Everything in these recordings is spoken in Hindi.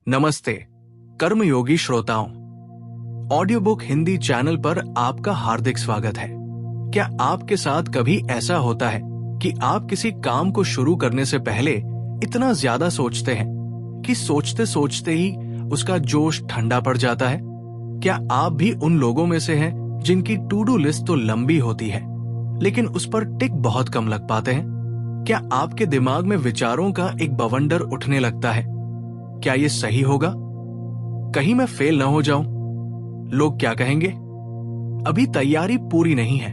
नमस्ते कर्मयोगी श्रोताओं, ऑडियो बुक हिंदी चैनल पर आपका हार्दिक स्वागत है। क्या आपके साथ कभी ऐसा होता है कि आप किसी काम को शुरू करने से पहले इतना ज्यादा सोचते हैं कि सोचते सोचते ही उसका जोश ठंडा पड़ जाता है? क्या आप भी उन लोगों में से हैं जिनकी टू डू लिस्ट तो लंबी होती है लेकिन उस पर टिक बहुत कम लग पाते हैं? क्या आपके दिमाग में विचारों का एक बवंडर उठने लगता है? क्या ये सही होगा? कहीं मैं फेल ना हो जाऊं? लोग क्या कहेंगे? अभी तैयारी पूरी नहीं है।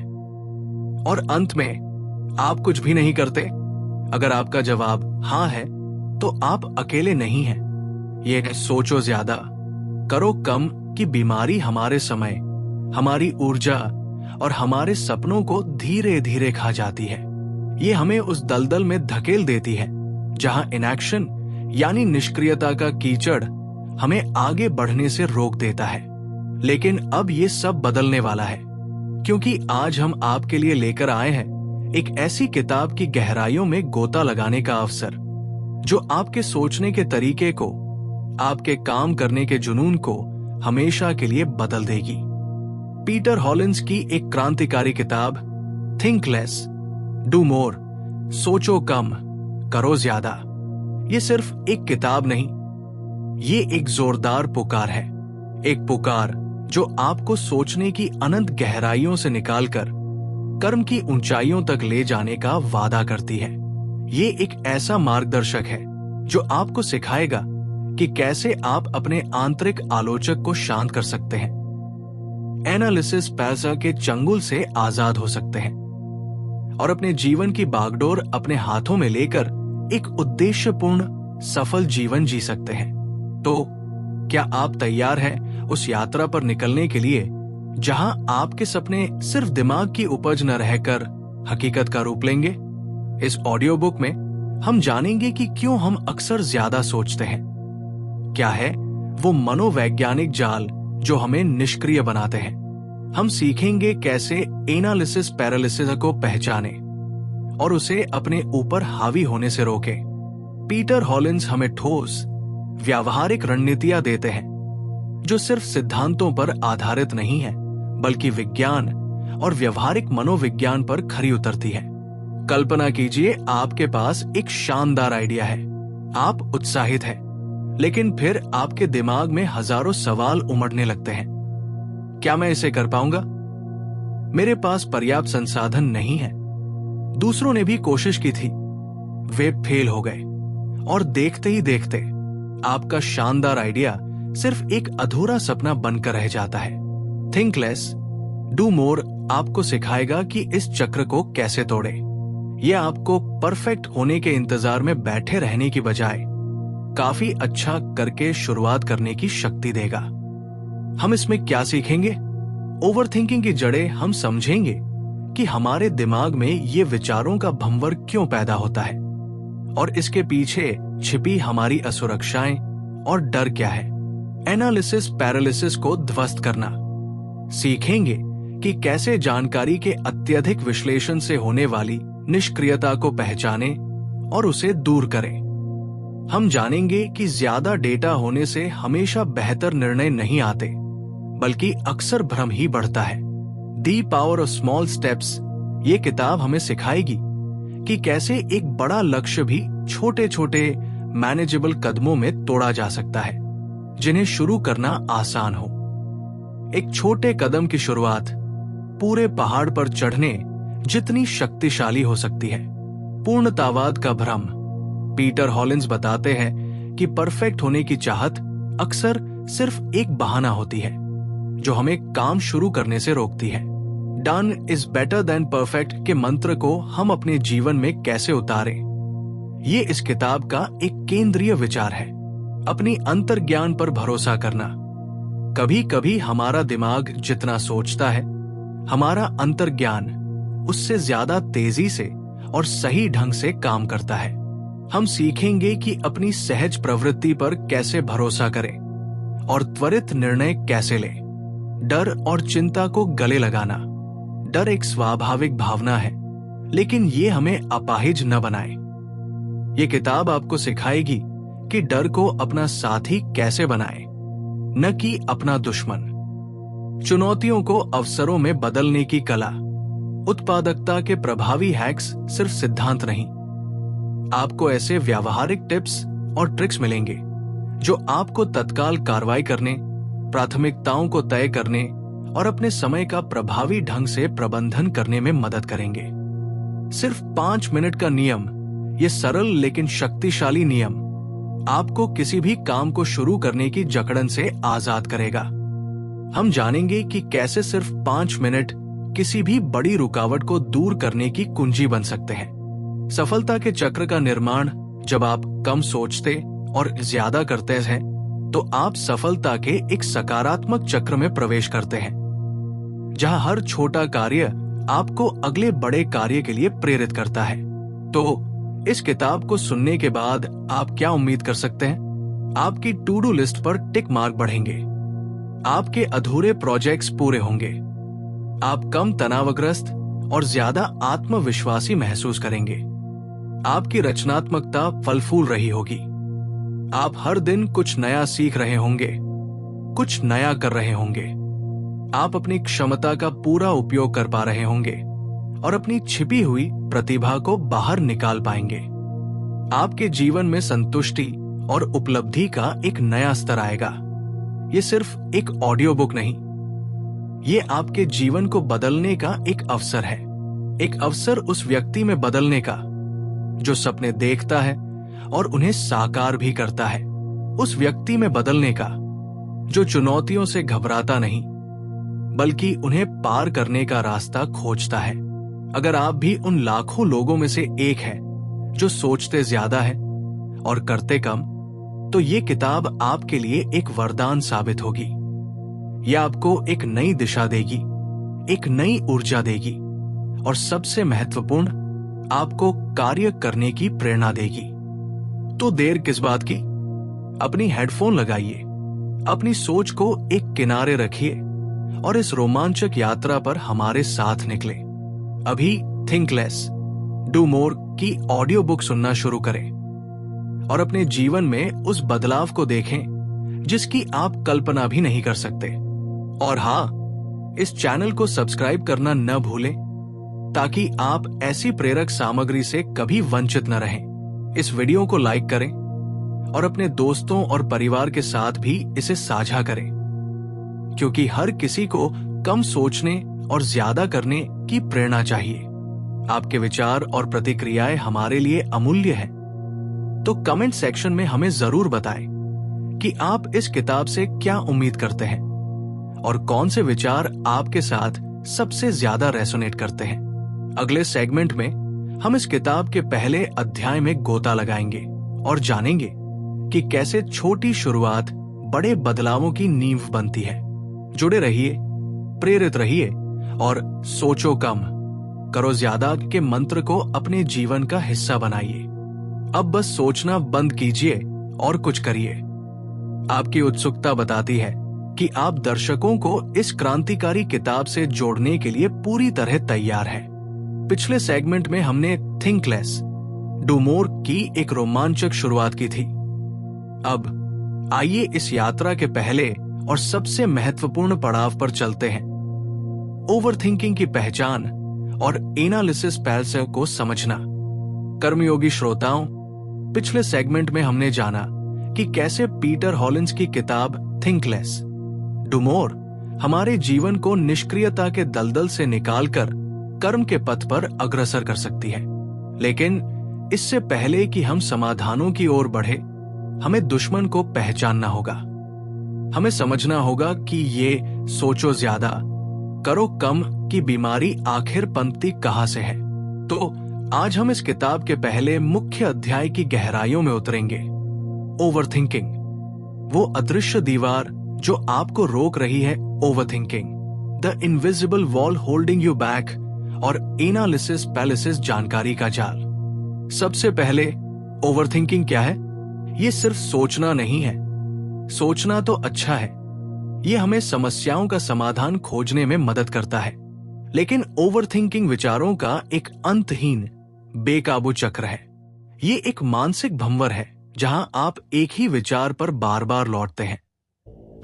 और अंत में आप कुछ भी नहीं करते। अगर आपका जवाब हां है तो आप अकेले नहीं हैं। ये सोचो ज्यादा करो कम की बीमारी हमारे समय, हमारी ऊर्जा और हमारे सपनों को धीरे धीरे खा जाती है। ये हमें उस दलदल में धकेल देती है जहां इनएक्शन यानी निष्क्रियता का कीचड़ हमें आगे बढ़ने से रोक देता है। लेकिन अब ये सब बदलने वाला है, क्योंकि आज हम आपके लिए लेकर आए हैं एक ऐसी किताब की गहराइयों में गोता लगाने का अवसर जो आपके सोचने के तरीके को, आपके काम करने के जुनून को हमेशा के लिए बदल देगी। पीटर हॉलिंस की एक क्रांतिकारी किताब थिंक लेस डू मोर, सोचो कम करो ज्यादा, ये सिर्फ एक किताब नहीं, ये एक जोरदार पुकार है। एक पुकार जो आपको सोचने की अनंत गहराइयों से निकालकर कर्म की ऊंचाइयों तक ले जाने का वादा करती है। ये एक ऐसा मार्गदर्शक है जो आपको सिखाएगा कि कैसे आप अपने आंतरिक आलोचक को शांत कर सकते हैं, एनालिसिस पैसा के चंगुल से आजाद हो सकते हैं और अपने जीवन की बागडोर अपने हाथों में लेकर एक उद्देश्यपूर्ण सफल जीवन जी सकते हैं। तो क्या आप तैयार हैं उस यात्रा पर निकलने के लिए जहां आपके सपने सिर्फ दिमाग की उपज न रहकर हकीकत का रूप लेंगे? इस ऑडियो बुक में हम जानेंगे कि क्यों हम अक्सर ज्यादा सोचते हैं, क्या है वो मनोवैज्ञानिक जाल जो हमें निष्क्रिय बनाते हैं। हम सीखेंगे कैसे एनालिसिस पैरालिसिस को पहचाने और उसे अपने ऊपर हावी होने से रोके। पीटर हॉलिंस हमें ठोस व्यावहारिक रणनीतियां देते हैं जो सिर्फ सिद्धांतों पर आधारित नहीं है बल्कि विज्ञान और व्यवहारिक मनोविज्ञान पर खरी उतरती है। कल्पना कीजिए आपके पास एक शानदार आइडिया है, आप उत्साहित हैं, लेकिन फिर आपके दिमाग में हजारों सवाल उमड़ने लगते हैं। क्या मैं इसे कर पाऊंगा? मेरे पास पर्याप्त संसाधन नहीं है। दूसरों ने भी कोशिश की थी, वे फेल हो गए। और देखते ही देखते आपका शानदार आइडिया सिर्फ एक अधूरा सपना बनकर रह जाता है। थिंक लेस डू मोर आपको सिखाएगा कि इस चक्र को कैसे तोड़े। यह आपको परफेक्ट होने के इंतजार में बैठे रहने की बजाय काफी अच्छा करके शुरुआत करने की शक्ति देगा। हम इसमें क्या सीखेंगे? ओवरथिंकिंग की जड़ें हम समझेंगे कि हमारे दिमाग में ये विचारों का भंवर क्यों पैदा होता है और इसके पीछे छिपी हमारी असुरक्षाएं और डर क्या है। एनालिसिस पैरालिसिस को ध्वस्त करना सीखेंगे कि कैसे जानकारी के अत्यधिक विश्लेषण से होने वाली निष्क्रियता को पहचाने और उसे दूर करें। हम जानेंगे कि ज्यादा डेटा होने से हमेशा बेहतर निर्णय नहीं आते बल्कि अक्सर भ्रम ही बढ़ता है। The power of small steps ये किताब हमें सिखाएगी कि कैसे एक बड़ा लक्ष्य भी छोटे छोटे मैनेजेबल कदमों में तोड़ा जा सकता है जिन्हें शुरू करना आसान हो। एक छोटे कदम की शुरुआत पूरे पहाड़ पर चढ़ने जितनी शक्तिशाली हो सकती है। पूर्णतावाद का भ्रम। पीटर हॉलिंस बताते हैं कि परफेक्ट होने की चाहत अक्सर सिर्फ एक बहाना होती है जो हमें काम शुरू करने से रोकती है। Done is better than perfect के मंत्र को हम अपने जीवन में कैसे उतारें, ये इस किताब का एक केंद्रीय विचार है। अपनी अंतर्ज्ञान पर भरोसा करना। कभी कभी हमारा दिमाग जितना सोचता है, हमारा अंतर्ज्ञान उससे ज्यादा तेजी से और सही ढंग से काम करता है। हम सीखेंगे कि अपनी सहज प्रवृत्ति पर कैसे भरोसा करें और त्वरित निर्णय कैसे लें। डर और चिंता को गले लगाना। डर एक स्वाभाविक भावना है, लेकिन ये हमें अपाहिज न बनाए। ये किताब आपको सिखाएगी कि डर को अपना साथी कैसे बनाएं, न कि अपना दुश्मन। चुनौतियों को अवसरों में बदलने की कला। उत्पादकता के प्रभावी हैक्स सिर्फ सिद्धांत नहीं, आपको ऐसे व्यावहारिक टिप्स और ट्रिक्स मिलेंगे जो आपको तत्काल कार्रवाई करने, प्राथमिकताओं को तय करने और अपने समय का प्रभावी ढंग से प्रबंधन करने में मदद करेंगे। सिर्फ 5 मिनट का नियम, ये सरल लेकिन शक्तिशाली नियम आपको किसी भी काम को शुरू करने की जकड़न से आजाद करेगा। हम जानेंगे कि कैसे सिर्फ 5 मिनट किसी भी बड़ी रुकावट को दूर करने की कुंजी बन सकते हैं। सफलता के चक्र का निर्माण जब आप कम सोचते और ज्यादा करते हैं, तो आप सफलता के एक सकारात्मक चक्र में प्रवेश करते हैं, जहां हर छोटा कार्य आपको अगले बड़े कार्य के लिए प्रेरित करता है। तो इस किताब को सुनने के बाद आप क्या उम्मीद कर सकते हैं? आपकी टू डू लिस्ट पर टिक मार्क बढ़ेंगे, आपके अधूरे प्रोजेक्ट्स पूरे होंगे, आप कम तनावग्रस्त और ज्यादा आत्मविश्वासी महसूस करेंगे, आपकी रचनात्मकता फल फूल रही होगी, आप हर दिन कुछ नया सीख रहे होंगे, कुछ नया कर रहे होंगे, आप अपनी क्षमता का पूरा उपयोग कर पा रहे होंगे और अपनी छिपी हुई प्रतिभा को बाहर निकाल पाएंगे। आपके जीवन में संतुष्टि और उपलब्धि का एक नया स्तर आएगा। ये सिर्फ एक ऑडियो बुक नहीं, ये आपके जीवन को बदलने का एक अवसर है। एक अवसर उस व्यक्ति में बदलने का जो सपने देखता है और उन्हें साकार भी करता है। उस व्यक्ति में बदलने का जो चुनौतियों से घबराता नहीं, बल्कि उन्हें पार करने का रास्ता खोजता है। अगर आप भी उन लाखों लोगों में से एक हैं जो सोचते ज्यादा है और करते कम, तो ये किताब आपके लिए एक वरदान साबित होगी। यह आपको एक नई दिशा देगी, एक नई ऊर्जा देगी और सबसे महत्वपूर्ण, आपको कार्य करने की प्रेरणा देगी। तो देर किस बात की? अपनी हेडफोन लगाइए, अपनी सोच को एक किनारे रखिए और इस रोमांचक यात्रा पर हमारे साथ निकले। अभी थिंक लेस, डू मोर की ऑडियो बुक सुनना शुरू करें और अपने जीवन में उस बदलाव को देखें जिसकी आप कल्पना भी नहीं कर सकते। और हाँ, इस चैनल को सब्सक्राइब करना न भूलें ताकि आप ऐसी प्रेरक सामग्री से कभी वंचित न रहें। इस वीडियो को लाइक करें और अपने दोस्तों और परिवार के साथ भी इसे साझा करें, क्योंकि हर किसी को कम सोचने और ज्यादा करने की प्रेरणा चाहिए। आपके विचार और प्रतिक्रियाएं हमारे लिए अमूल्य हैं। तो कमेंट सेक्शन में हमें जरूर बताएं कि आप इस किताब से क्या उम्मीद करते हैं और कौन से विचार आपके साथ सबसे ज्यादा रेसोनेट करते हैं। अगले सेगमेंट में हम इस किताब के पहले अध्याय में गोता लगाएंगे और जानेंगे कि कैसे छोटी शुरुआत बड़े बदलावों की नींव बनती है। जुड़े रहिए, प्रेरित रहिए और सोचो कम, करो ज्यादा के मंत्र को अपने जीवन का हिस्सा बनाइए। अब बस सोचना बंद कीजिए और कुछ करिए। आपकी उत्सुकता बताती है कि आप दर्शकों को इस क्रांतिकारी किताब से जोड़ने के लिए पूरी तरह तैयार हैं। पिछले सेगमेंट में हमने थिंक लेस, डू मोर की एक रोमांचक शुरुआत की थी। अब आइए इस यात्रा के पहले और सबसे महत्वपूर्ण पड़ाव पर चलते हैं, ओवरथिंकिंग की पहचान और एनालिसिस पैरालिसिस को समझना। कर्मयोगी श्रोताओं, पिछले सेगमेंट में हमने जाना कि कैसे पीटर हॉलिंस की किताब थिंक लेस, डू मोर हमारे जीवन को निष्क्रियता के दलदल से निकालकर कर्म के पथ पर अग्रसर कर सकती है। लेकिन इससे पहले कि हम समाधानों की ओर बढ़े, हमें दुश्मन को पहचानना होगा। हमें समझना होगा कि ये सोचो ज्यादा, करो कम की बीमारी आखिर पनपती कहां से है। तो आज हम इस किताब के पहले मुख्य अध्याय की गहराइयों में उतरेंगे। ओवरथिंकिंग, वो अदृश्य दीवार जो आपको रोक रही है। Overthinking, the invisible wall holding you back और एनालिसिस पैरालिसिस जानकारी का जाल। सबसे पहले, ओवरथिंकिंग क्या है? ये सिर्फ सोचना नहीं है। सोचना तो अच्छा है, ये हमें समस्याओं का समाधान खोजने में मदद करता है, लेकिन ओवरथिंकिंग विचारों का एक अंतहीन बेकाबू चक्र है। ये एक मानसिक भंवर है जहां आप एक ही विचार पर बार बार लौटते हैं,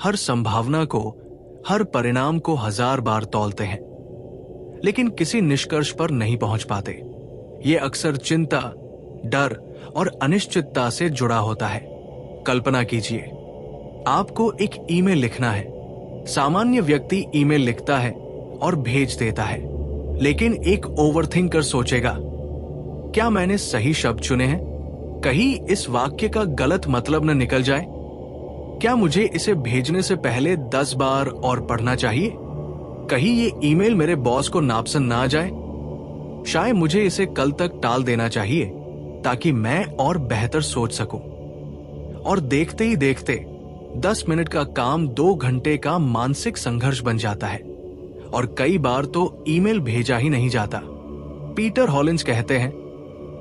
हर संभावना को, हर परिणाम को 1000 बार तौलते हैं, लेकिन किसी निष्कर्ष पर नहीं पहुंच पाते। ये अक्सर चिंता, डर और अनिश्चितता से जुड़ा होता है। कल्पना कीजिए, आपको एक ईमेल लिखना है। सामान्य व्यक्ति ईमेल लिखता है और भेज देता है, लेकिन एक ओवरथिंकर सोचेगा, क्या मैंने सही शब्द चुने हैं? कहीं इस वाक्य का गलत मतलब न निकल जाए? क्या मुझे इसे भेजने से पहले 10 बार और पढ़ना चाहिए? कहीं ये ईमेल मेरे बॉस को नापसंद ना आ जाए? शायद मुझे इसे कल तक टाल देना चाहिए ताकि मैं और बेहतर सोच सकूं। और देखते ही देखते 10 मिनट का काम 2 घंटे का मानसिक संघर्ष बन जाता है, और कई बार तो ईमेल भेजा ही नहीं जाता। पीटर हॉलिंस कहते हैं,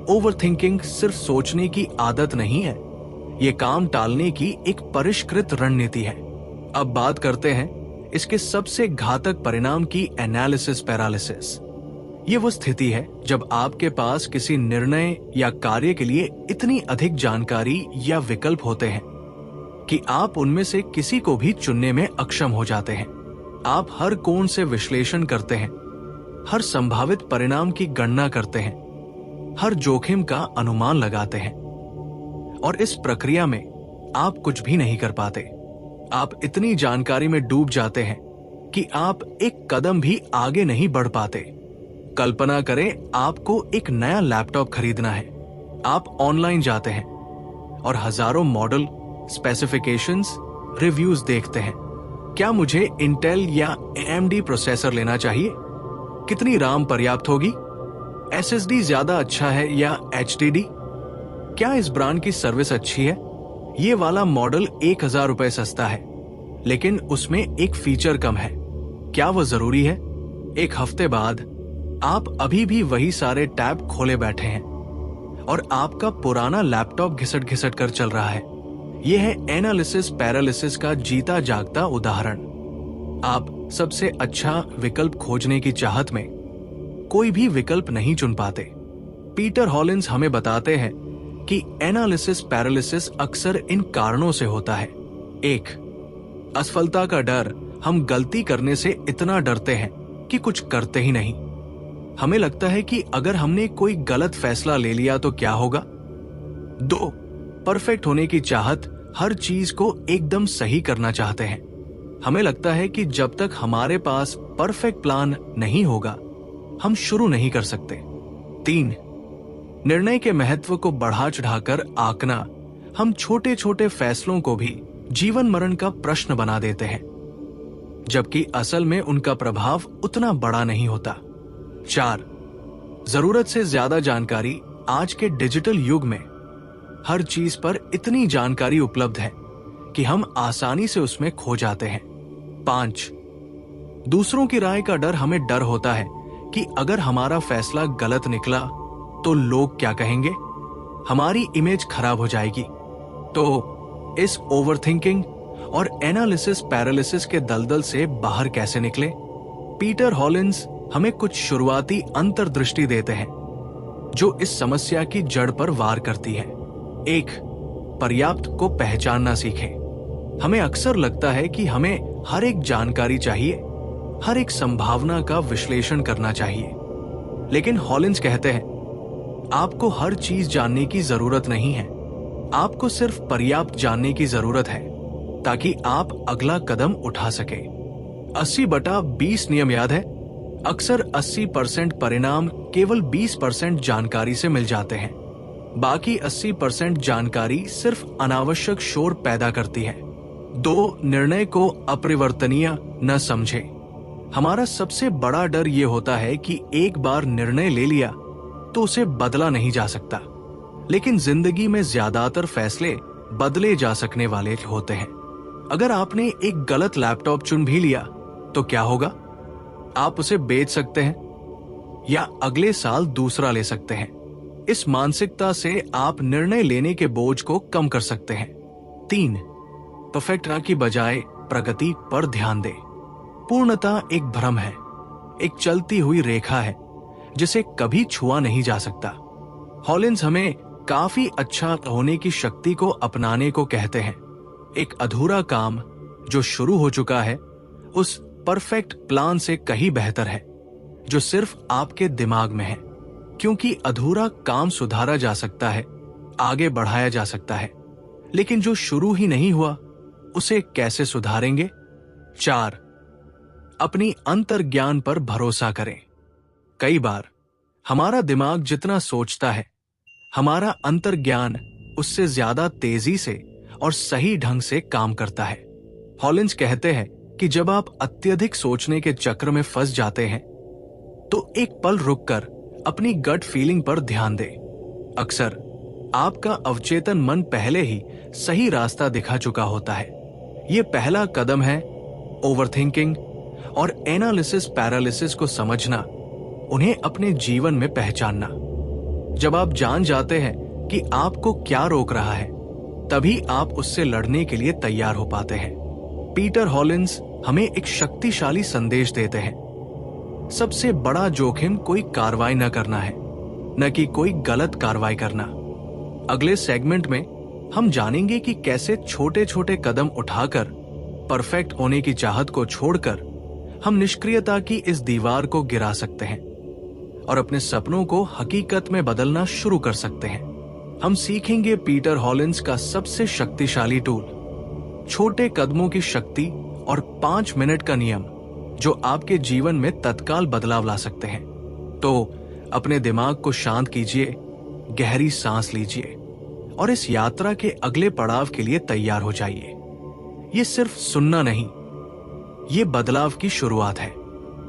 ओवरथिंकिंग सिर्फ सोचने की आदत नहीं है, ये काम टालने की एक परिष्कृत रणनीति है। अब बात करते हैं इसके सबसे घातक परिणाम की, एनालिसिस पैरालिसिस। ये वो स्थिति है जब आपके पास किसी निर्णय या कार्य के लिए इतनी अधिक जानकारी या विकल्प होते हैं कि आप उनमें से किसी को भी चुनने में अक्षम हो जाते हैं। आप हर कोण से विश्लेषण करते हैं, हर संभावित परिणाम की गणना करते हैं, हर जोखिम का अनुमान लगाते हैं, और इस प्रक्रिया में आप कुछ भी नहीं कर पाते। आप इतनी जानकारी में डूब जाते हैं कि आप एक कदम भी आगे नहीं बढ़ पाते। कल्पना करें, आपको एक नया लैपटॉप खरीदना है। आप ऑनलाइन जाते हैं और हजारों मॉडल, स्पेसिफिकेशंस, रिव्यूज देखते हैं। क्या मुझे इंटेल या AMD प्रोसेसर लेना चाहिए? कितनी RAM पर्याप्त होगी? SSD ज्यादा अच्छा है या HDD? क्या इस ब्रांड की सर्विस अच्छी है? ये वाला मॉडल 1000 रुपए सस्ता है, लेकिन उसमें एक फीचर कम है। क्या वो जरूरी है? एक हफ्ते बाद आप अभी भी वही सारे टैब खोले बैठे हैं और आपका पुराना लैपटॉप घिसट घिसट कर चल रहा है। यह है एनालिसिस पैरालिसिस का जीता जागता उदाहरण। आप सबसे अच्छा विकल्प खोजने की चाहत में कोई भी विकल्प नहीं चुन पाते। पीटर हॉलिंस हमें बताते हैं कि एनालिसिस पैरालिसिस अक्सर इन कारणों से होता है। 1. असफलता का डर। हम गलती करने से इतना डरते हैं कि कुछ करते ही नहीं। हमें लगता है कि अगर हमने कोई गलत फैसला ले लिया तो क्या होगा। 2. परफेक्ट होने की चाहत। हर चीज को एकदम सही करना चाहते हैं। हमें लगता है कि जब तक हमारे पास परफेक्ट प्लान नहीं होगा, हम शुरू नहीं कर सकते। 3. निर्णय के महत्व को बढ़ा चढ़ाकर आंकना। हम छोटे छोटे फैसलों को भी जीवन मरण का प्रश्न बना देते हैं, जबकि असल में उनका प्रभाव उतना बड़ा नहीं होता। 4. जरूरत से ज्यादा जानकारी। आज के डिजिटल युग में हर चीज पर इतनी जानकारी उपलब्ध है कि हम आसानी से उसमें खो जाते हैं। 5. दूसरों की राय का डर। हमें डर होता है कि अगर हमारा फैसला गलत निकला तो लोग क्या कहेंगे, हमारी इमेज खराब हो जाएगी। तो इस ओवरथिंकिंग और एनालिसिस पैरालिसिस के दलदल से बाहर कैसे निकले? पीटर हॉलिंस हमें कुछ शुरुआती अंतर्दृष्टि देते हैं जो इस समस्या की जड़ पर वार करती है। 1. पर्याप्त को पहचानना सीखें। हमें अक्सर लगता है कि हमें हर एक जानकारी चाहिए, हर एक संभावना का विश्लेषण करना चाहिए, लेकिन हॉलिंस कहते हैं, आपको हर चीज जानने की जरूरत नहीं है। आपको सिर्फ पर्याप्त जानने की जरूरत है ताकि आप अगला कदम उठा सके। 80/20 नियम याद है? अक्सर 80% परिणाम केवल 20% जानकारी से मिल जाते हैं। बाकी 80% जानकारी सिर्फ अनावश्यक शोर पैदा करती है। 2. निर्णय को अपरिवर्तनीय न समझे। हमारा सबसे बड़ा डर यह होता है कि एक बार निर्णय ले लिया तो उसे बदला नहीं जा सकता, लेकिन जिंदगी में ज्यादातर फैसले बदले जा सकने वाले होते हैं। अगर आपने एक गलत लैपटॉप चुन भी लिया तो क्या होगा? आप उसे बेच सकते हैं या अगले साल दूसरा ले सकते हैं। इस मानसिकता से आप निर्णय लेने के बोझ को कम कर सकते हैं। 3. परफेक्ट की बजाय प्रगति पर ध्यान दें। पूर्णता एक भ्रम है, एक चलती हुई रेखा है जिसे कभी छुआ नहीं जा सकता। हॉलिंस हमें काफी अच्छा होने की शक्ति को अपनाने को कहते हैं। एक अधूरा काम जो शुरू हो चुका है उस परफेक्ट प्लान से कहीं बेहतर है जो सिर्फ आपके दिमाग में है, क्योंकि अधूरा काम सुधारा जा सकता है, आगे बढ़ाया जा सकता है, लेकिन जो शुरू ही नहीं हुआ उसे कैसे सुधारेंगे। 4, अपनी अंतर्ज्ञान पर भरोसा करें। कई बार हमारा दिमाग जितना सोचता है, हमारा अंतर्ज्ञान उससे ज्यादा तेजी से और सही ढंग से काम करता है। हॉलिंस कहते हैं कि जब आप अत्यधिक सोचने के चक्र में फंस जाते हैं तो एक पल रुककर अपनी गट फीलिंग पर ध्यान दें। अक्सर आपका अवचेतन मन पहले ही सही रास्ता दिखा चुका होता है। यह पहला कदम है ओवरथिंकिंग और एनालिसिस पैरालिसिस को समझना, उन्हें अपने जीवन में पहचानना। जब आप जान जाते हैं कि आपको क्या रोक रहा है, तभी आप उससे लड़ने के लिए तैयार हो पाते हैं। पीटर हॉलिंस हमें एक शक्तिशाली संदेश देते हैं। सबसे बड़ा जोखिम कोई कार्रवाई न करना है, न कि कोई गलत कार्रवाई करना। अगले सेगमेंट में हम जानेंगे कि कैसे छोटे छोटे कदम उठाकर परफेक्ट होने की चाहत को छोड़कर हम निष्क्रियता की इस दीवार को गिरा सकते हैं और अपने सपनों को हकीकत में बदलना शुरू कर सकते हैं। हम सीखेंगे पीटर हॉलिंस का सबसे शक्तिशाली टूल, छोटे कदमों की शक्ति और 5 मिनट का नियम जो आपके जीवन में तत्काल बदलाव ला सकते हैं। तो अपने दिमाग को शांत कीजिए, गहरी सांस लीजिए और इस यात्रा के अगले पड़ाव के लिए तैयार हो जाइए। ये सिर्फ सुनना नहीं, ये बदलाव की शुरुआत है।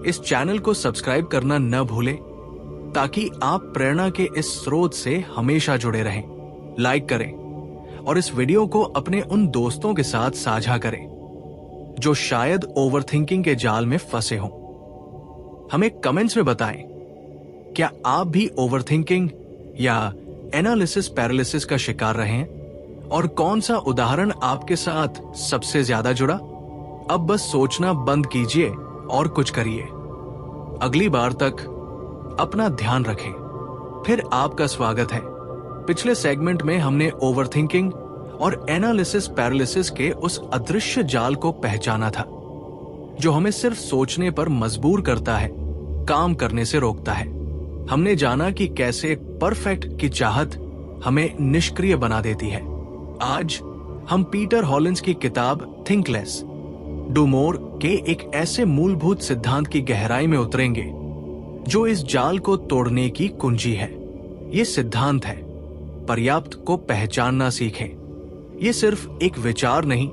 इस चैनल को सब्सक्राइब करना न भूलें ताकि आप प्रेरणा के इस स्रोत से हमेशा जुड़े रहें। लाइक करें और इस वीडियो को अपने उन दोस्तों के साथ साझा करें जो शायद ओवरथिंकिंग के जाल में फंसे हों। हमें कमेंट्स में बताएं, क्या आप भी ओवरथिंकिंग या एनालिसिस पैरालिसिस का शिकार रहे हैं और कौन सा उदाहरण आपके साथ सबसे ज्यादा जुड़ा। अब बस सोचना बंद कीजिए और कुछ करिए। अगली बार तक अपना ध्यान रखें। फिर आपका स्वागत है। पिछले सेगमेंट में हमने ओवरथिंकिंग और एनालिसिस पैरालिसिस के उस अदृश्य जाल को पहचाना था जो हमें सिर्फ सोचने पर मजबूर करता है, काम करने से रोकता है। हमने जाना कि कैसे परफेक्ट की चाहत हमें निष्क्रिय बना देती है। आज हम पीटर हॉलिंस की किताब थिंक लेस डू मोर के एक ऐसे मूलभूत सिद्धांत की गहराई में उतरेंगे जो इस जाल को तोड़ने की कुंजी है। ये सिद्धांत है, पर्याप्त को पहचानना सीखें। ये सिर्फ एक विचार नहीं,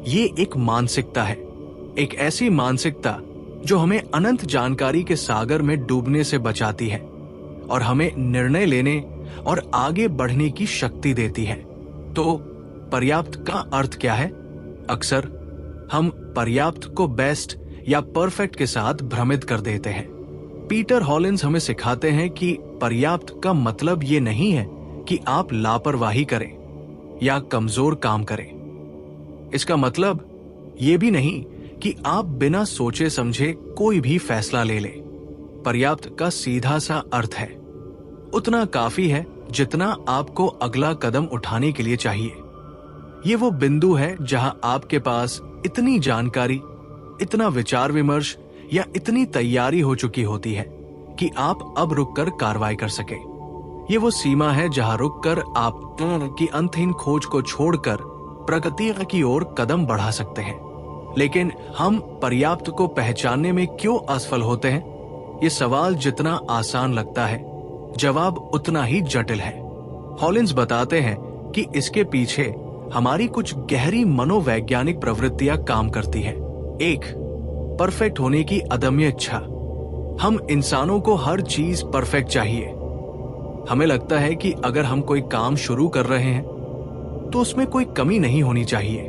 ये एक मानसिकता है। एक ऐसी मानसिकता जो हमें अनंत जानकारी के सागर में डूबने से बचाती है और हमें निर्णय लेने और आगे बढ़ने की शक्ति देती है। तो पर्याप्त का अर्थ क्या है? अक्सर हम पर्याप्त को बेस्ट या परफेक्ट के साथ भ्रमित कर देते हैं। पीटर हॉलिंस हमें सिखाते हैं कि पर्याप्त का मतलब ये नहीं है कि आप लापरवाही करें या कमजोर काम करें। इसका मतलब ये भी नहीं कि आप बिना सोचे समझे कोई भी फैसला ले लें। पर्याप्त का सीधा सा अर्थ है, उतना काफी है जितना आपको अगला कदम उठाने के लिए चाहिए। ये वो बिंदु है जहां आपके पास इतनी जानकारी, इतना विचार विमर्श या इतनी तैयारी हो चुकी होती है कि आप अब रुककर कार्रवाई कर सके। ये वो सीमा है जहां रुककर आप की अंतहीन खोज को छोड़कर प्रगति की ओर कदम बढ़ा सकते हैं। लेकिन हम पर्याप्त को पहचानने में क्यों असफल होते हैं? ये सवाल जितना आसान लगता है, जवाब उतना ही जटिल है। हॉलिंस बताते हैं कि इसके पीछे हमारी कुछ गहरी मनोवैज्ञानिक प्रवृत्तियां काम करती हैं। 1, परफेक्ट होने की अदम्य इच्छा। हम इंसानों को हर चीज परफेक्ट चाहिए। हमें लगता है कि अगर हम कोई काम शुरू कर रहे हैं तो उसमें कोई कमी नहीं होनी चाहिए।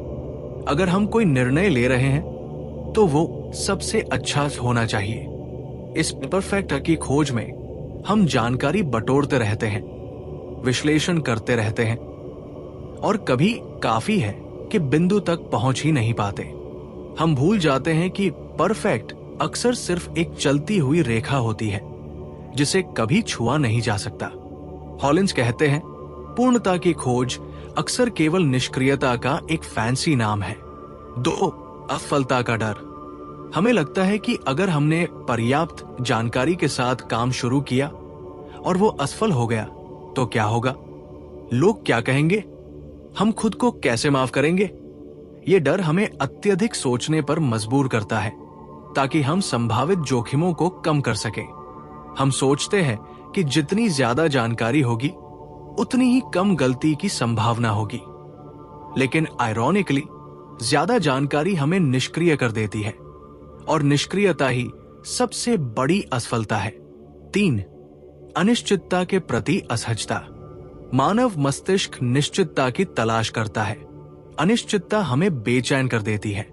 अगर हम कोई निर्णय ले रहे हैं तो वो सबसे अच्छा होना चाहिए। इस परफेक्ट की खोज में हम जानकारी बटोरते रहते हैं, विश्लेषण करते रहते हैं और कभी काफी है कि बिंदु तक पहुंच ही नहीं पाते। हम भूल जाते हैं कि परफेक्ट अक्सर सिर्फ एक चलती हुई रेखा होती है जिसे कभी छुआ नहीं जा सकता। हॉलिंस कहते हैं पूर्णता की खोज अक्सर केवल निष्क्रियता का एक फैंसी नाम है। 2. असफलता का डर। हमें लगता है कि अगर हमने पर्याप्त जानकारी के साथ काम शुरू किया और वो असफल हो गया तो क्या होगा? लोग क्या कहेंगे? हम खुद को कैसे माफ करेंगे? ये डर हमें अत्यधिक सोचने पर मजबूर करता है ताकि हम संभावित जोखिमों को कम कर सकें। हम सोचते हैं कि जितनी ज्यादा जानकारी होगी उतनी ही कम गलती की संभावना होगी, लेकिन आयरॉनिकली ज्यादा जानकारी हमें निष्क्रिय कर देती है और निष्क्रियता ही सबसे बड़ी असफलता है। 3. अनिश्चितता के प्रति असहजता। मानव मस्तिष्क निश्चितता की तलाश करता है। अनिश्चितता हमें बेचैन कर देती है।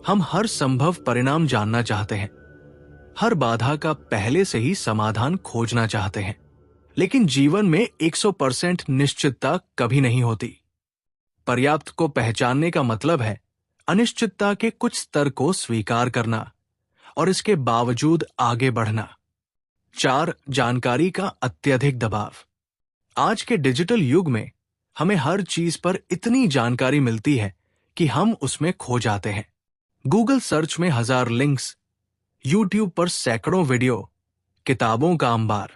हम हर संभव परिणाम जानना चाहते हैं, हर बाधा का पहले से ही समाधान खोजना चाहते हैं, लेकिन जीवन में 100% निश्चितता कभी नहीं होती। पर्याप्त को पहचानने का मतलब है अनिश्चितता के कुछ स्तर को स्वीकार करना और इसके बावजूद आगे बढ़ना। 4. जानकारी का अत्यधिक दबाव। आज के डिजिटल युग में हमें हर चीज पर इतनी जानकारी मिलती है कि हम उसमें खो जाते हैं। गूगल सर्च में 1000 लिंक्स, यूट्यूब पर सैकड़ों वीडियो, किताबों का अंबार,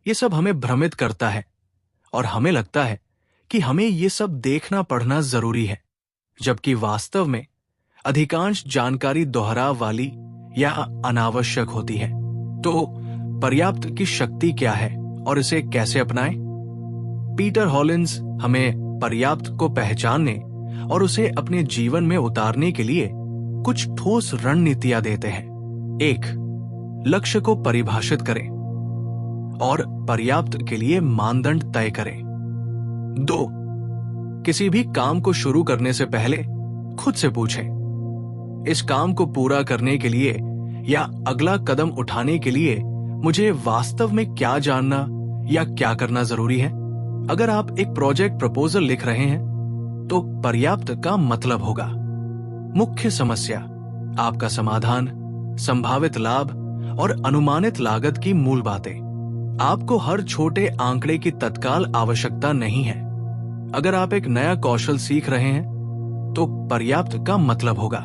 ये सब हमें भ्रमित करता है और हमें लगता है कि हमें ये सब देखना पढ़ना जरूरी है, जबकि वास्तव में अधिकांश जानकारी दोहराव वाली या अनावश्यक होती है। तो पर्याप्त की शक्ति क्या है और इसे कैसे अपनाएं? पीटर हॉलिंस हमें पर्याप्त को पहचानने और उसे अपने जीवन में उतारने के लिए कुछ ठोस रणनीतियां देते हैं। 1. लक्ष्य को परिभाषित करें और पर्याप्त के लिए मानदंड तय करें। 2. किसी भी काम को शुरू करने से पहले खुद से पूछें, इस काम को पूरा करने के लिए या अगला कदम उठाने के लिए मुझे वास्तव में क्या जानना या क्या करना जरूरी है? अगर आप एक प्रोजेक्ट प्रपोजल लिख रहे हैं तो पर्याप्त का मतलब होगा मुख्य समस्या, आपका समाधान, संभावित लाभ और अनुमानित लागत की मूल बातें। आपको हर छोटे आंकड़े की तत्काल आवश्यकता नहीं है। अगर आप एक नया कौशल सीख रहे हैं तो पर्याप्त का मतलब होगा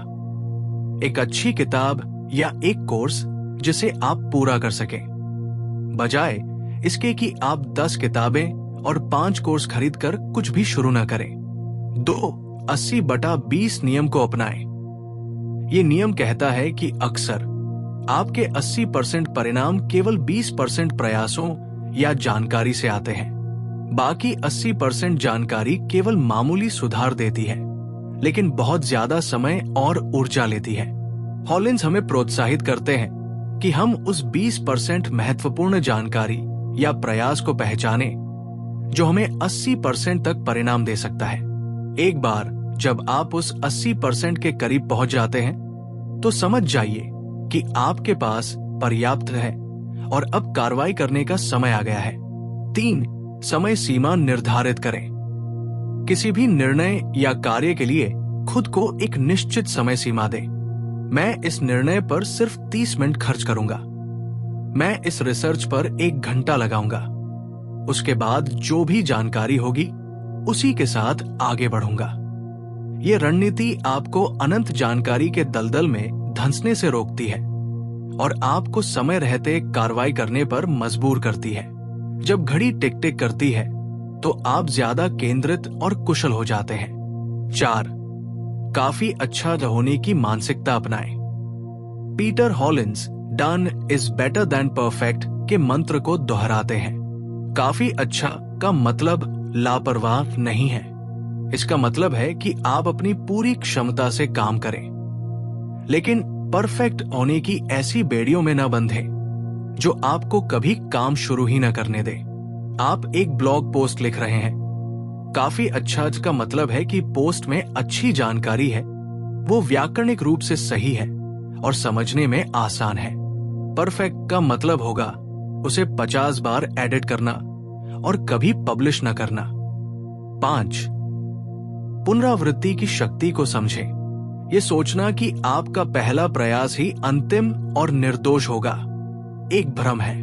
एक अच्छी किताब या एक कोर्स जिसे आप पूरा कर सकें, बजाय इसके कि आप 10 किताबें और 5 कोर्स खरीदकर कुछ भी शुरू न करें। 2. 80/20 नियम को अपनाएं। ये नियम कहता है कि अक्सर आपके 80% परिणाम केवल 20% प्रयासों या जानकारी से आते हैं। बाकी 80% जानकारी केवल मामूली सुधार देती है, लेकिन बहुत ज्यादा समय और ऊर्जा लेती है। हॉलिंस हमें प्रोत्साहित करते हैं कि हम उस 20% महत्वपूर्ण जानकारी या प्रयास को पहचानें जो हमें 80% तक परिणाम दे सकता है। एक बार जब आप उस 80% के करीब पहुंच जाते हैं तो समझ जाइए कि आपके पास पर्याप्त है और अब कार्रवाई करने का समय आ गया है। 3. समय सीमा निर्धारित करें। किसी भी निर्णय या कार्य के लिए खुद को एक निश्चित समय सीमा दें। मैं इस निर्णय पर सिर्फ 30 मिनट खर्च करूंगा। मैं इस रिसर्च पर 1 घंटा लगाऊंगा। उसके बाद जो भी जानकारी होगी उसी के साथ आगे बढ़ूंगा। ये रणनीति आपको अनंत जानकारी के दलदल में धंसने से रोकती है और आपको समय रहते कार्रवाई करने पर मजबूर करती है। जब घड़ी टिक टिक करती है तो आप ज्यादा केंद्रित और कुशल हो जाते हैं। 4. काफी अच्छा होने की मानसिकता अपनाएं। Peter Hollins done is better than perfect के मंत्र को दोहराते हैं। काफी अच्छा का मतलब लापरवाह नहीं है। इसका मतलब है कि आप अपनी पूरी क्षमता से काम करें, लेकिन परफेक्ट होने की ऐसी बेड़ियों में न बंधे जो आपको कभी काम शुरू ही न करने दे। आप एक ब्लॉग पोस्ट लिख रहे हैं। काफी अच्छा का मतलब है कि पोस्ट में अच्छी जानकारी है, वो व्याकरणिक रूप से सही है और समझने में आसान है। परफेक्ट का मतलब होगा उसे 50 बार एडिट करना और कभी पब्लिश न करना। 5. पुनरावृत्ति की शक्ति को समझें। ये सोचना कि आपका पहला प्रयास ही अंतिम और निर्दोष होगा एक भ्रम है।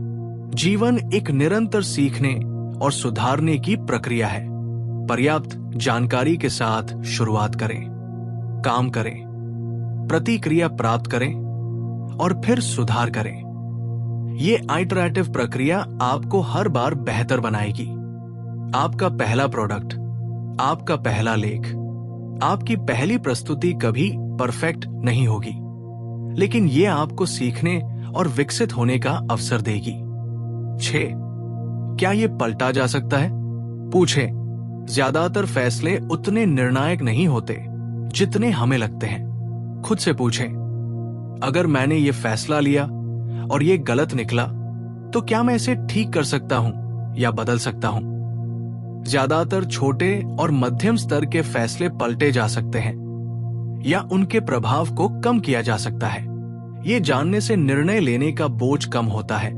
जीवन एक निरंतर सीखने और सुधारने की प्रक्रिया है। पर्याप्त जानकारी के साथ शुरुआत करें, काम करें, प्रतिक्रिया प्राप्त करें और फिर सुधार करें। ये आइटरेटिव प्रक्रिया आपको हर बार बेहतर बनाएगी। आपका पहला प्रोडक्ट, आपका पहला लेख, आपकी पहली प्रस्तुति कभी परफेक्ट नहीं होगी, लेकिन ये आपको सीखने और विकसित होने का अवसर देगी। 6. क्या ये पलटा जा सकता है? पूछें। ज्यादातर फैसले उतने निर्णायक नहीं होते जितने हमें लगते हैं। खुद से पूछें, अगर मैंने ये फैसला लिया और ये गलत निकला, तो क्या मैं इसे ठीक कर सकता हूं या बदल सकता हूं? ज्यादातर छोटे और मध्यम स्तर के फैसले पलटे जा सकते हैं या उनके प्रभाव को कम किया जा सकता है। ये जानने से निर्णय लेने का बोझ कम होता है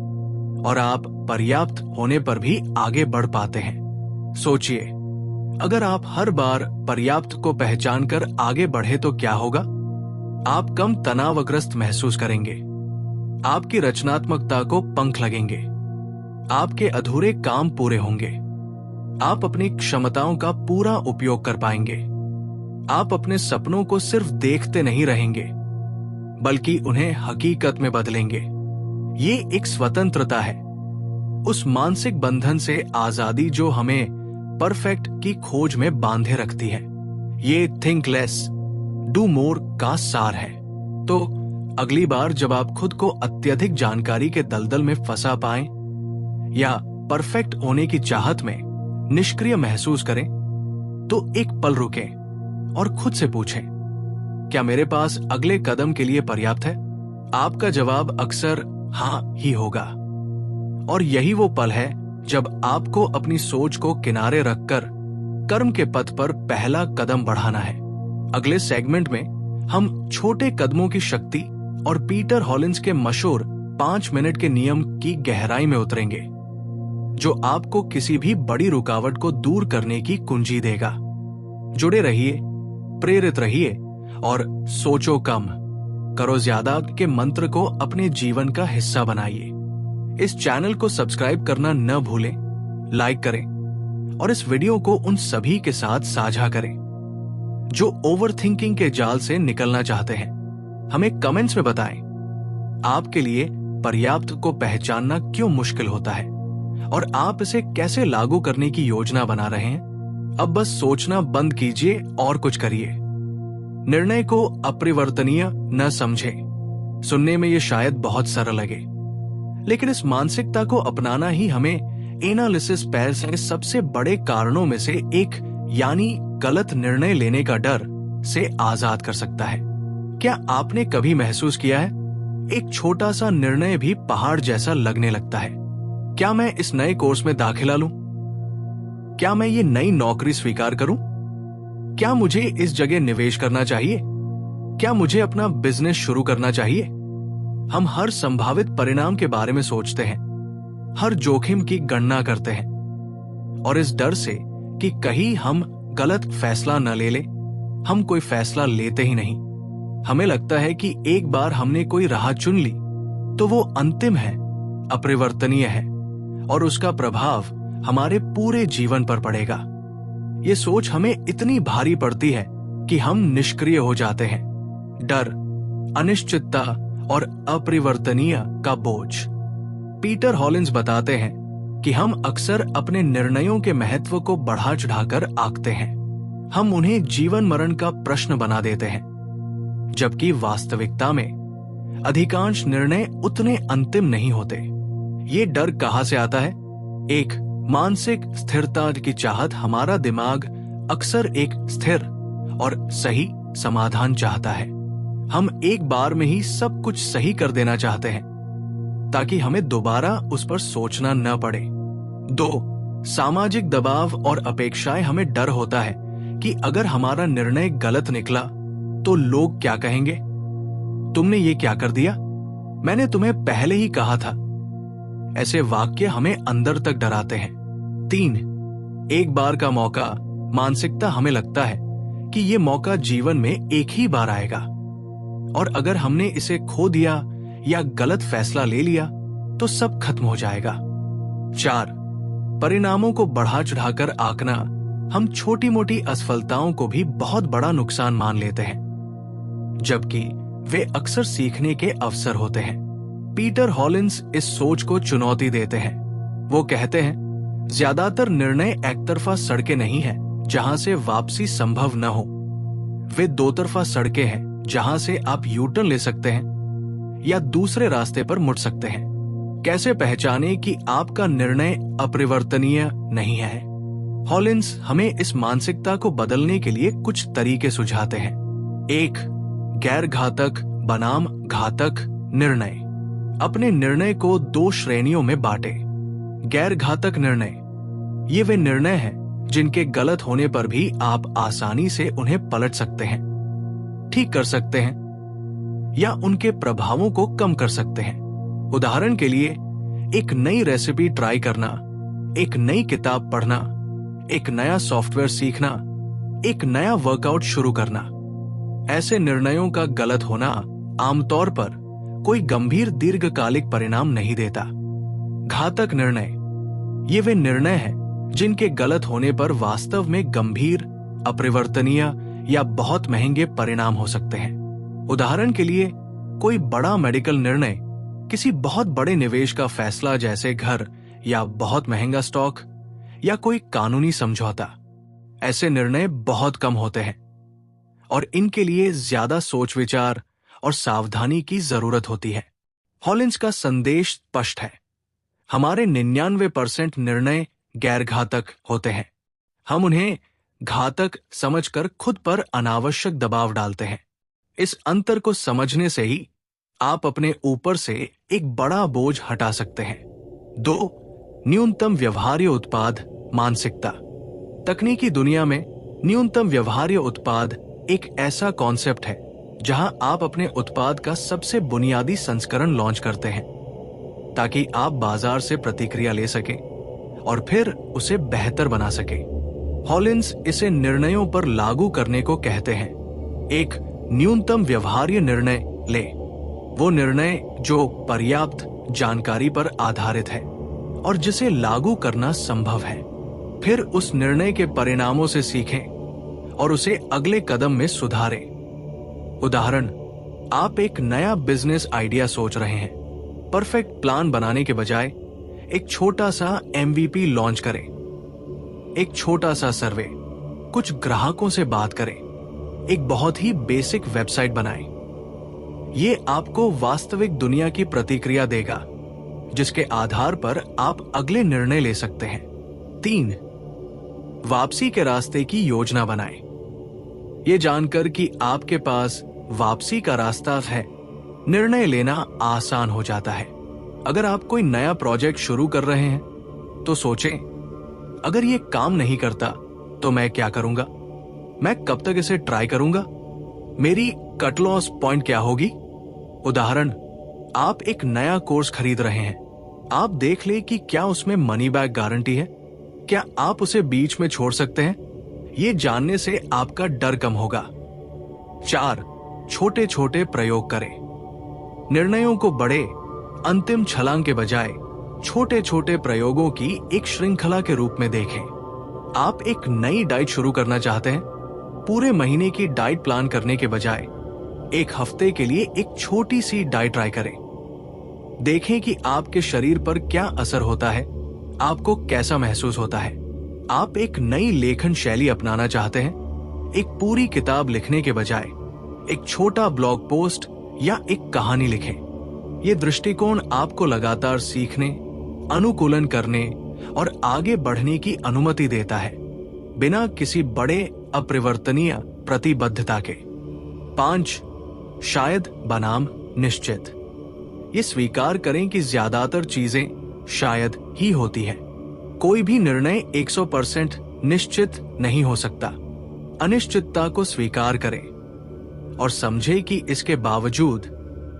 और आप पर्याप्त होने पर भी आगे बढ़ पाते हैं। सोचिए, अगर आप हर बार पर्याप्त को पहचानकर आगे बढ़े तो क्या होगा? आप कम तनावग्रस्त महसूस करेंगे, आपकी रचनात्मकता को पंख लगेंगे, आपके अधूरे काम पूरे होंगे, आप अपनी क्षमताओं का पूरा उपयोग कर पाएंगे, आप अपने सपनों को सिर्फ देखते नहीं रहेंगे बल्कि उन्हें हकीकत में बदलेंगे। ये एक स्वतंत्रता है, उस मानसिक बंधन से आजादी जो हमें परफेक्ट की खोज में बांधे रखती है। ये थिंक लेस डू मोर का सार है। तो अगली बार जब आप खुद को अत्यधिक जानकारी के दलदल में फंसा पाएं या परफेक्ट होने की चाहत में निष्क्रिय महसूस करें, तो एक पल रुकें और खुद से पूछें, क्या मेरे पास अगले कदम के लिए पर्याप्त है? आपका जवाब अक्सर हाँ ही होगा। और यही वो पल है जब आपको अपनी सोच को किनारे रखकर कर्म के पथ पर पहला कदम बढ़ाना है। अगले सेगमेंट में हम छोटे कदमों की शक्ति और पीटर हॉलिंस के मशहूर 5 मिनट के नियम की गहराई में उतरेंगे, जो आपको किसी भी बड़ी रुकावट को दूर करने की कुंजी देगा। जुड़े रहिए, प्रेरित रहिए और सोचो कम, करो ज्यादा के मंत्र को अपने जीवन का हिस्सा बनाइए। इस चैनल को सब्सक्राइब करना न भूलें, लाइक करें और इस वीडियो को उन सभी के साथ साझा करें जो ओवरथिंकिंग के जाल से निकलना चाहते हैं। हमें कमेंट्स में बताएं, आपके लिए पर्याप्त को पहचानना क्यों मुश्किल होता है और आप इसे कैसे लागू करने की योजना बना रहे हैं। अब बस सोचना बंद कीजिए और कुछ करिए। निर्णय को अपरिवर्तनीय न समझें। सुनने में ये शायद बहुत सरल लगे, लेकिन इस मानसिकता को अपनाना ही हमें एनालिसिस पैरालिसिस के सबसे बड़े कारणों में से एक, यानी गलत निर्णय लेने का डर से आजाद कर सकता है। क्या आपने कभी महसूस किया है, एक छोटा सा निर्णय भी पहाड़ जैसा लगने लगता है? क्या मैं इस नए कोर्स में दाखिला लूं? क्या मैं ये नई नौकरी स्वीकार करूं? क्या मुझे इस जगह निवेश करना चाहिए? क्या मुझे अपना बिजनेस शुरू करना चाहिए? हम हर संभावित परिणाम के बारे में सोचते हैं, हर जोखिम की गणना करते हैं और इस डर से कि कहीं हम गलत फैसला न ले लें, हम कोई फैसला लेते ही नहीं। हमें लगता है कि एक बार हमने कोई राह चुन ली तो वो अंतिम है, अपरिवर्तनीय है और उसका प्रभाव हमारे पूरे जीवन पर पड़ेगा। ये सोच हमें इतनी भारी पड़ती है कि हम निष्क्रिय हो जाते हैं। डर, अनिश्चितता और अपरिवर्तनीय का बोझ। पीटर हॉलिंस बताते हैं कि हम अक्सर अपने निर्णयों के महत्व को बढ़ा चढ़ाकर आंकते हैं। हम उन्हें जीवन मरण का प्रश्न बना देते हैं, जबकि वास्तविकता में अधिकांश निर्णय उतने अंतिम नहीं होते। ये डर कहां से आता है? एक मानसिक स्थिरता की चाहत। हमारा दिमाग अक्सर एक स्थिर और सही समाधान चाहता है। हम एक बार में ही सब कुछ सही कर देना चाहते हैं ताकि हमें दोबारा उस पर सोचना न पड़े। 2, सामाजिक दबाव और अपेक्षाएं। हमें डर होता है कि अगर हमारा निर्णय गलत निकला तो लोग क्या कहेंगे? तुमने ये क्या कर दिया? मैंने तुम्हें पहले ही कहा था। ऐसे वाक्य हमें अंदर तक डराते हैं। 3, एक बार का मौका। मानसिकता। हमें लगता है कि ये मौका जीवन में एक ही बार आएगा और अगर हमने इसे खो दिया या गलत फैसला ले लिया तो सब खत्म हो जाएगा। 4, परिणामों को बढ़ा चढ़ाकर आंकना। हम छोटी मोटी असफलताओं को भी बहुत बड़ा नुकसान मान लेते हैं, जबकि वे अक्सर सीखने के अवसर होते हैं। पीटर हॉलिंस इस सोच को चुनौती देते हैं। वो कहते हैं, ज्यादातर निर्णय एकतरफा सड़कें नहीं हैं जहां से वापसी संभव न हो। वे दो तरफा सड़कें हैं जहां से आप यू टर्न ले सकते हैं या दूसरे रास्ते पर मुड़ सकते हैं। कैसे पहचाने कि आपका निर्णय अपरिवर्तनीय नहीं है? हॉलिंस हमें इस मानसिकता को बदलने के लिए कुछ तरीके सुझाते हैं। 1. गैर घातक बनाम घातक निर्णय। अपने निर्णय को 2 श्रेणियों में बांटे। गैर घातक निर्णय, ये वे निर्णय हैं जिनके गलत होने पर भी आप आसानी से उन्हें पलट सकते हैं, ठीक कर सकते हैं या उनके प्रभावों को कम कर सकते हैं। उदाहरण के लिए, एक नई रेसिपी ट्राई करना, एक नई किताब पढ़ना, एक नया सॉफ्टवेयर सीखना, एक नया वर्कआउट शुरू करना। ऐसे निर्णयों का गलत होना आमतौर पर कोई गंभीर दीर्घकालिक परिणाम नहीं देता। घातक निर्णय, ये वे निर्णय हैं जिनके गलत होने पर वास्तव में गंभीर, अपरिवर्तनीय या बहुत महंगे परिणाम हो सकते हैं। उदाहरण के लिए, कोई बड़ा मेडिकल निर्णय, किसी बहुत बड़े निवेश का फैसला जैसे घर या बहुत महंगा स्टॉक या कोई कानूनी समझौता। ऐसे निर्णय बहुत कम होते हैं और इनके लिए ज्यादा सोच विचार और सावधानी की जरूरत होती है। हॉलिंस का संदेश स्पष्ट है, हमारे 99% निर्णय गैर घातक होते हैं। हम उन्हें घातक समझकर खुद पर अनावश्यक दबाव डालते हैं। इस अंतर को समझने से ही आप अपने ऊपर से एक बड़ा बोझ हटा सकते हैं। 2. न्यूनतम व्यवहार्य उत्पाद मानसिकता। तकनीकी दुनिया में न्यूनतम व्यवहार्य उत्पाद एक ऐसा कॉन्सेप्ट है जहां आप अपने उत्पाद का सबसे बुनियादी संस्करण लॉन्च करते हैं ताकि आप बाजार से प्रतिक्रिया ले सकें और फिर उसे बेहतर बना सकें। हॉलिंस इसे निर्णयों पर लागू करने को कहते हैं। एक न्यूनतम व्यवहार्य निर्णय ले, वो निर्णय जो पर्याप्त जानकारी पर आधारित है और जिसे लागू करना संभव है। फिर उस निर्णय के परिणामों से सीखें और उसे अगले कदम में सुधारें। उदाहरण, आप एक नया बिजनेस आइडिया सोच रहे हैं। परफेक्ट प्लान बनाने के बजाय एक छोटा सा MVP लॉन्च करें। एक छोटा सा सर्वे, कुछ ग्राहकों से बात करें, एक बहुत ही बेसिक वेबसाइट बनाएं। ये आपको वास्तविक दुनिया की प्रतिक्रिया देगा जिसके आधार पर आप अगले निर्णय ले सकते हैं। 3. वापसी के रास्ते की योजना बनाएं। ये जानकर कि आपके पास वापसी का रास्ता है, निर्णय लेना आसान हो जाता है। अगर आप कोई नया प्रोजेक्ट शुरू कर रहे हैं तो सोचें, अगर ये काम नहीं करता तो मैं क्या करूंगा? मैं कब तक इसे ट्राई करूंगा? मेरी कट लॉस पॉइंट क्या होगी? उदाहरण, आप एक नया कोर्स खरीद रहे हैं। आप देख ले कि क्या उसमें मनी बैक गारंटी है। क्या आप उसे बीच में छोड़ सकते हैं? ये जानने से आपका डर कम होगा। 4. छोटे छोटे प्रयोग करें। निर्णयों को बड़े अंतिम छलांग के बजाय छोटे छोटे प्रयोगों की एक श्रृंखला के रूप में देखें। आप एक नई डाइट शुरू करना चाहते हैं? पूरे महीने की डाइट प्लान करने के बजाय एक हफ्ते के लिए एक छोटी सी डाइट ट्राई करें। देखें कि आपके शरीर पर क्या असर होता है, आपको कैसा महसूस होता है। आप एक नई लेखन शैली अपनाना चाहते हैं? एक पूरी किताब लिखने के बजाय एक छोटा ब्लॉग पोस्ट या एक कहानी लिखें। ये दृष्टिकोण आपको लगातार सीखने, अनुकूलन करने और आगे बढ़ने की अनुमति देता है, बिना किसी बड़े अपरिवर्तनीय प्रतिबद्धता के। 5. शायद बनाम निश्चित। ये स्वीकार करें कि ज्यादातर चीजें शायद ही होती है। कोई भी निर्णय 100% निश्चित नहीं हो सकता। अनिश्चितता को स्वीकार करें और समझें कि इसके बावजूद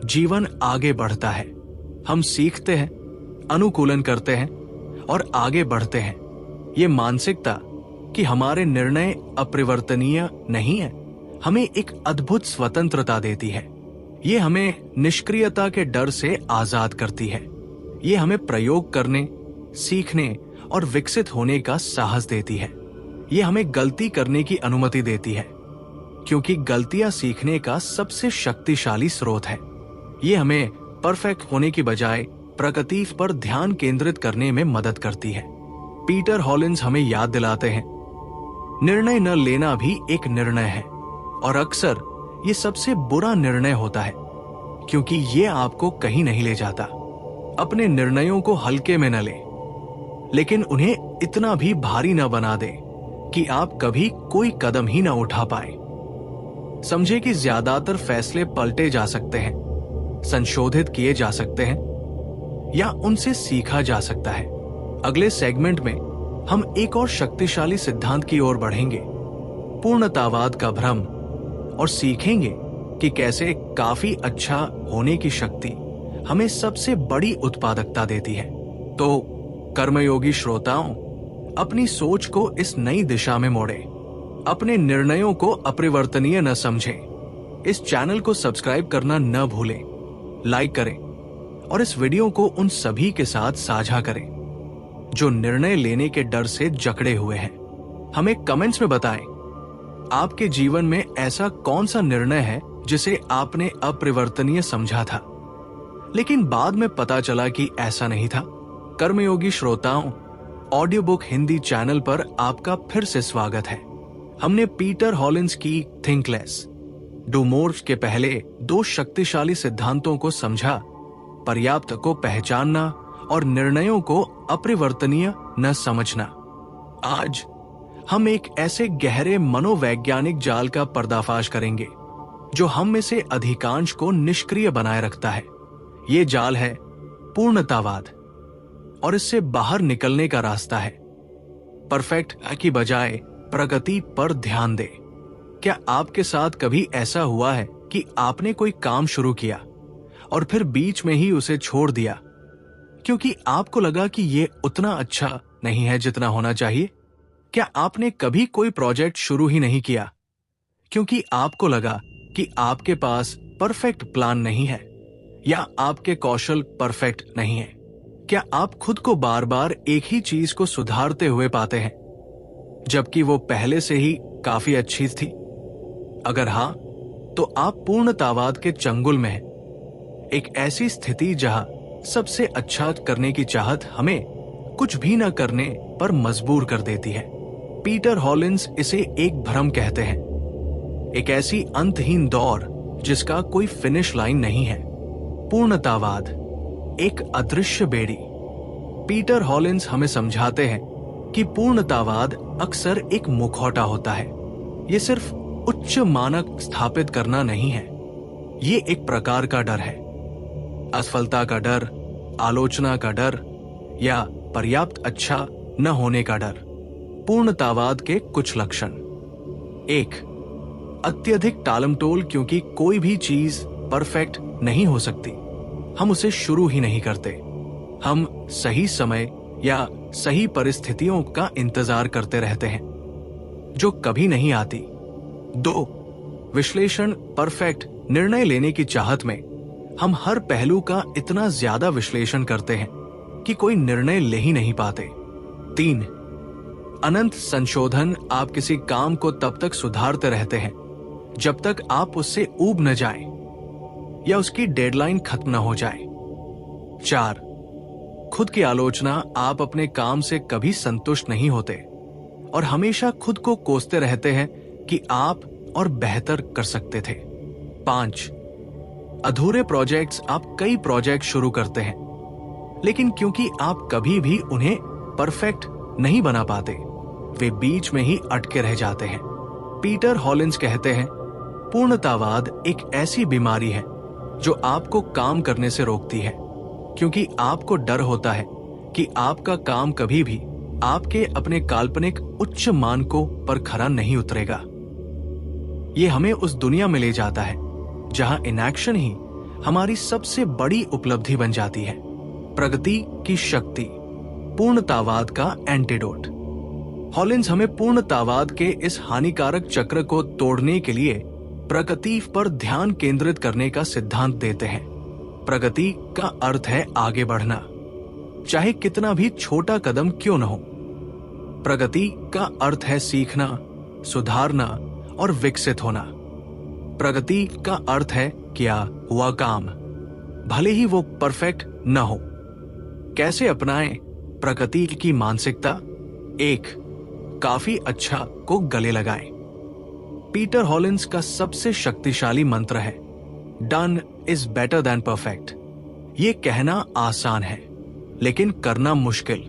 जीवन आगे बढ़ता है। हम सीखते हैं, अनुकूलन करते हैं और आगे बढ़ते हैं। ये मानसिकता कि हमारे निर्णय अपरिवर्तनीय नहीं है, हमें एक अद्भुत स्वतंत्रता देती है। ये हमें निष्क्रियता के डर से आजाद करती है। ये हमें प्रयोग करने, सीखने और विकसित होने का साहस देती है। ये हमें गलती करने की अनुमति देती है, क्योंकि गलतियां सीखने का सबसे शक्तिशाली स्रोत है। ये हमें परफेक्ट होने की बजाय प्रगति पर ध्यान केंद्रित करने में मदद करती है। पीटर हॉलिंस हमें याद दिलाते हैं, निर्णय न लेना भी एक निर्णय है, और अक्सर ये सबसे बुरा निर्णय होता है, क्योंकि ये आपको कहीं नहीं ले जाता। अपने निर्णयों को हल्के में न लें, लेकिन उन्हें इतना भी भारी न बना दें कि आप कभी कोई कदम ही न उठा पाए। समझे कि ज्यादातर फैसले पलटे जा सकते हैं, संशोधित किए जा सकते हैं, या उनसे सीखा जा सकता है। अगले सेगमेंट में हम एक और शक्तिशाली सिद्धांत की ओर बढ़ेंगे, पूर्णतावाद का भ्रम, और सीखेंगे कि कैसे काफी अच्छा होने की शक्ति हमें सबसे बड़ी उत्पादकता देती है। तो कर्मयोगी श्रोताओं, अपनी सोच को इस नई दिशा में मोड़ें, अपने निर्णयों को अपरिवर्तनीय न समझें। इस चैनल को सब्सक्राइब करना न भूलें, लाइक करें और इस वीडियो को उन सभी के साथ साझा करें जो निर्णय लेने के डर से जकड़े हुए हैं। हमें कमेंट्स में बताएं, आपके जीवन में ऐसा कौन सा निर्णय है जिसे आपने अपरिवर्तनीय समझा था, लेकिन बाद में पता चला कि ऐसा नहीं था। कर्मयोगी श्रोताओं, ऑडियो बुक हिंदी चैनल पर आपका फिर से स्वागत है। हमने पीटर हॉलिंस की थिंक लेस, डू मोर के पहले 2 शक्तिशाली सिद्धांतों को समझा, पर्याप्त को पहचानना और निर्णयों को अपरिवर्तनीय न समझना। आज हम एक ऐसे गहरे मनोवैज्ञानिक जाल का पर्दाफाश करेंगे जो हम में से अधिकांश को निष्क्रिय बनाए रखता है। ये जाल है पूर्णतावाद, और इससे बाहर निकलने का रास्ता है परफेक्ट की बजाय प्रगति पर ध्यान दे। क्या आपके साथ कभी ऐसा हुआ है कि आपने कोई काम शुरू किया और फिर बीच में ही उसे छोड़ दिया क्योंकि आपको लगा कि ये उतना अच्छा नहीं है जितना होना चाहिए? क्या आपने कभी कोई प्रोजेक्ट शुरू ही नहीं किया क्योंकि आपको लगा कि आपके पास परफेक्ट प्लान नहीं है या आपके कौशल परफेक्ट नहीं है? क्या आप खुद को बार बार एक ही चीज को सुधारते हुए पाते हैं जबकि वो पहले से ही काफी अच्छी थी? अगर हाँ, तो आप पूर्णतावाद के चंगुल में हैं, एक ऐसी स्थिति जहां सबसे अच्छा करने की चाहत हमें कुछ भी न करने पर मजबूर कर देती है। पीटर हॉलिंस इसे एक भ्रम कहते हैं, एक ऐसी अंतहीन दौड़ जिसका कोई फिनिश लाइन नहीं है। पूर्णतावाद, एक अदृश्य बेड़ी। पीटर हॉलिंस हमें समझाते हैं कि पूर्णतावाद अक्सर एक मुखौटा होता है। ये सिर्फ उच्च मानक स्थापित करना नहीं है, ये एक प्रकार का डर है। असफलता का डर, आलोचना का डर, या पर्याप्त अच्छा न होने का डर। पूर्णतावाद के कुछ लक्षण: 1. अत्यधिक टालमटोल, क्योंकि कोई भी चीज परफेक्ट नहीं हो सकती, हम उसे शुरू ही नहीं करते। हम सही समय या सही परिस्थितियों का इंतजार करते रहते हैं जो कभी नहीं आती। 2. विश्लेषण परफेक्ट निर्णय लेने की चाहत में हम हर पहलू का इतना ज्यादा विश्लेषण करते हैं कि कोई निर्णय ले ही नहीं पाते। 3. अनंत संशोधन, आप किसी काम को तब तक सुधारते रहते हैं जब तक आप उससे ऊब न जाएं या उसकी डेडलाइन खत्म न हो जाए। 4. खुद की आलोचना, आप अपने काम से कभी संतुष्ट नहीं होते और हमेशा खुद को कोसते रहते हैं कि आप और बेहतर कर सकते थे। 5. अधूरे प्रोजेक्ट्स, आप कई प्रोजेक्ट शुरू करते हैं लेकिन क्योंकि आप कभी भी उन्हें परफेक्ट नहीं बना पाते, वे बीच में ही अटके रह जाते हैं। पीटर हॉलिंस कहते हैं, पूर्णतावाद एक ऐसी बीमारी है जो आपको काम करने से रोकती है, क्योंकि आपको डर होता है कि आपका काम कभी भी आपके अपने काल्पनिक उच्च मानकों पर खरा नहीं उतरेगा। ये हमें उस दुनिया में ले जाता है जहां इनएक्शन ही हमारी सबसे बड़ी उपलब्धि बन जाती है। प्रगति की शक्ति, पूर्णतावाद का एंटीडोट। हॉलिंस हमें पूर्णतावाद के इस हानिकारक चक्र को तोड़ने के लिए प्रगति पर ध्यान केंद्रित करने का सिद्धांत देते हैं। प्रगति का अर्थ है आगे बढ़ना, चाहे कितना भी छोटा कदम क्यों न हो। प्रगति का अर्थ है सीखना, सुधारना और विकसित होना। प्रगति का अर्थ है किया हुआ काम, भले ही वो परफेक्ट न हो। कैसे अपनाएं प्रगति की मानसिकता? 1. काफी अच्छा को गले लगाएं। पीटर हॉलिंस का सबसे शक्तिशाली मंत्र है done is better than perfect. ये कहना आसान है लेकिन करना मुश्किल।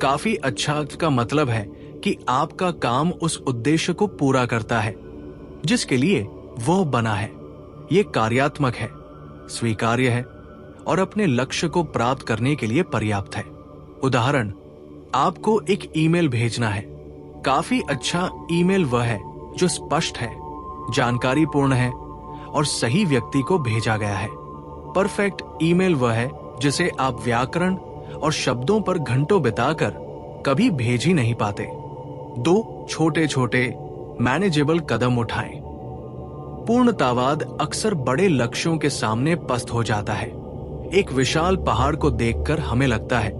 काफी अच्छा का मतलब है कि आपका काम उस उद्देश्य को पूरा करता है जिसके लिए वह बना है। ये कार्यात्मक है, स्वीकार्य है और अपने लक्ष्य को प्राप्त करने के लिए पर्याप्त है। उदाहरण, आपको एक ईमेल भेजना है। काफी अच्छा ईमेल वह है जो स्पष्ट है, जानकारीपूर्ण है और सही व्यक्ति को भेजा गया है। परफेक्ट ईमेल वह है जिसे आप व्याकरण और शब्दों पर घंटों बिताकर कभी भेज ही नहीं पाते। 2 छोटे छोटे मैनेजेबल कदम उठाएं। पूर्णतावाद अक्सर बड़े लक्ष्यों के सामने पस्त हो जाता है। एक विशाल पहाड़ को देखकर हमें लगता है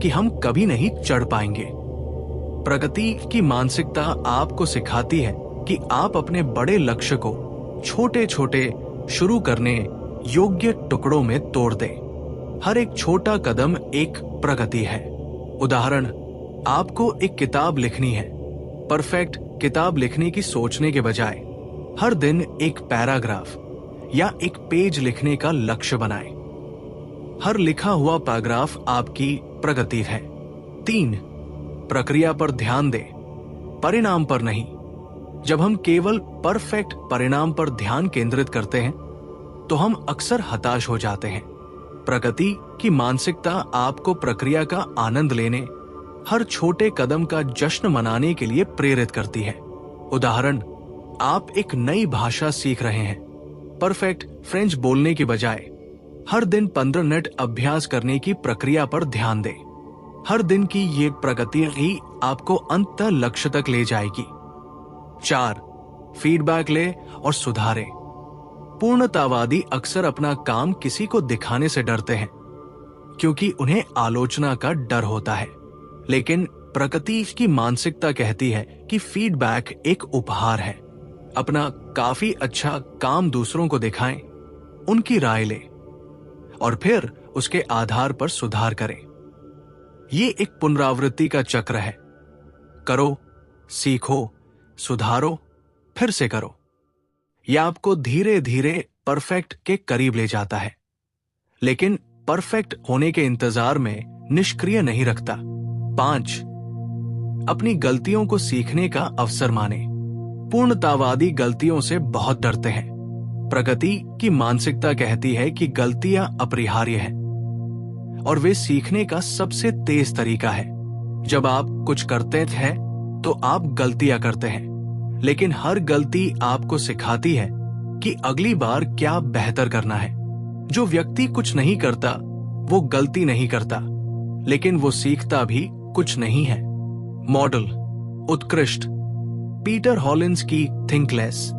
कि हम कभी नहीं चढ़ पाएंगे। प्रगति की मानसिकता आपको सिखाती है कि आप अपने बड़े लक्ष्य को छोटे छोटे शुरू करने योग्य टुकड़ों में तोड़ दें। हर एक छोटा कदम एक प्रगति है। उदाहरण, आपको एक किताब लिखनी है। परफेक्ट किताब लिखने की सोचने के बजाय हर दिन एक पैराग्राफ या एक पेज लिखने का लक्ष्य बनाएं। हर लिखा हुआ पैराग्राफ आपकी प्रगति है। 3. प्रक्रिया पर ध्यान दें, परिणाम पर नहीं। जब हम केवल परफेक्ट परिणाम पर ध्यान केंद्रित करते हैं तो हम अक्सर हताश हो जाते हैं। प्रगति की मानसिकता आपको प्रक्रिया का आनंद लेने, हर छोटे कदम का जश्न मनाने के लिए प्रेरित करती है। उदाहरण, आप एक नई भाषा सीख रहे हैं। परफेक्ट फ्रेंच बोलने की बजाय हर दिन 15 मिनट अभ्यास करने की प्रक्रिया पर ध्यान दें। हर दिन की ये प्रगति ही आपको अंततः लक्ष्य तक ले जाएगी। 4. फीडबैक ले और सुधारें। पूर्णतावादी अक्सर अपना काम किसी को दिखाने से डरते हैं क्योंकि उन्हें आलोचना का डर होता है। लेकिन प्रगति की मानसिकता कहती है कि फीडबैक एक उपहार है। अपना काफी अच्छा काम दूसरों को दिखाएं, उनकी राय लें और फिर उसके आधार पर सुधार करें। ये एक पुनरावृत्ति का चक्र है। करो, सीखो, सुधारो, फिर से करो। यह आपको धीरे धीरे परफेक्ट के करीब ले जाता है, लेकिन परफेक्ट होने के इंतजार में निष्क्रिय नहीं रखता। 5. अपनी गलतियों को सीखने का अवसर माने। पूर्णतावादी गलतियों से बहुत डरते हैं। प्रगति की मानसिकता कहती है कि गलतियां अपरिहार्य हैं और वे सीखने का सबसे तेज तरीका है। जब आप कुछ करते हैं तो आप गलतियां करते हैं, लेकिन हर गलती आपको सिखाती है कि अगली बार क्या बेहतर करना है। जो व्यक्ति कुछ नहीं करता वो गलती नहीं करता, लेकिन वो सीखता भी कुछ नहीं है। मॉडल उत्कृष्ट। पीटर हॉलिंस की थिंक लेस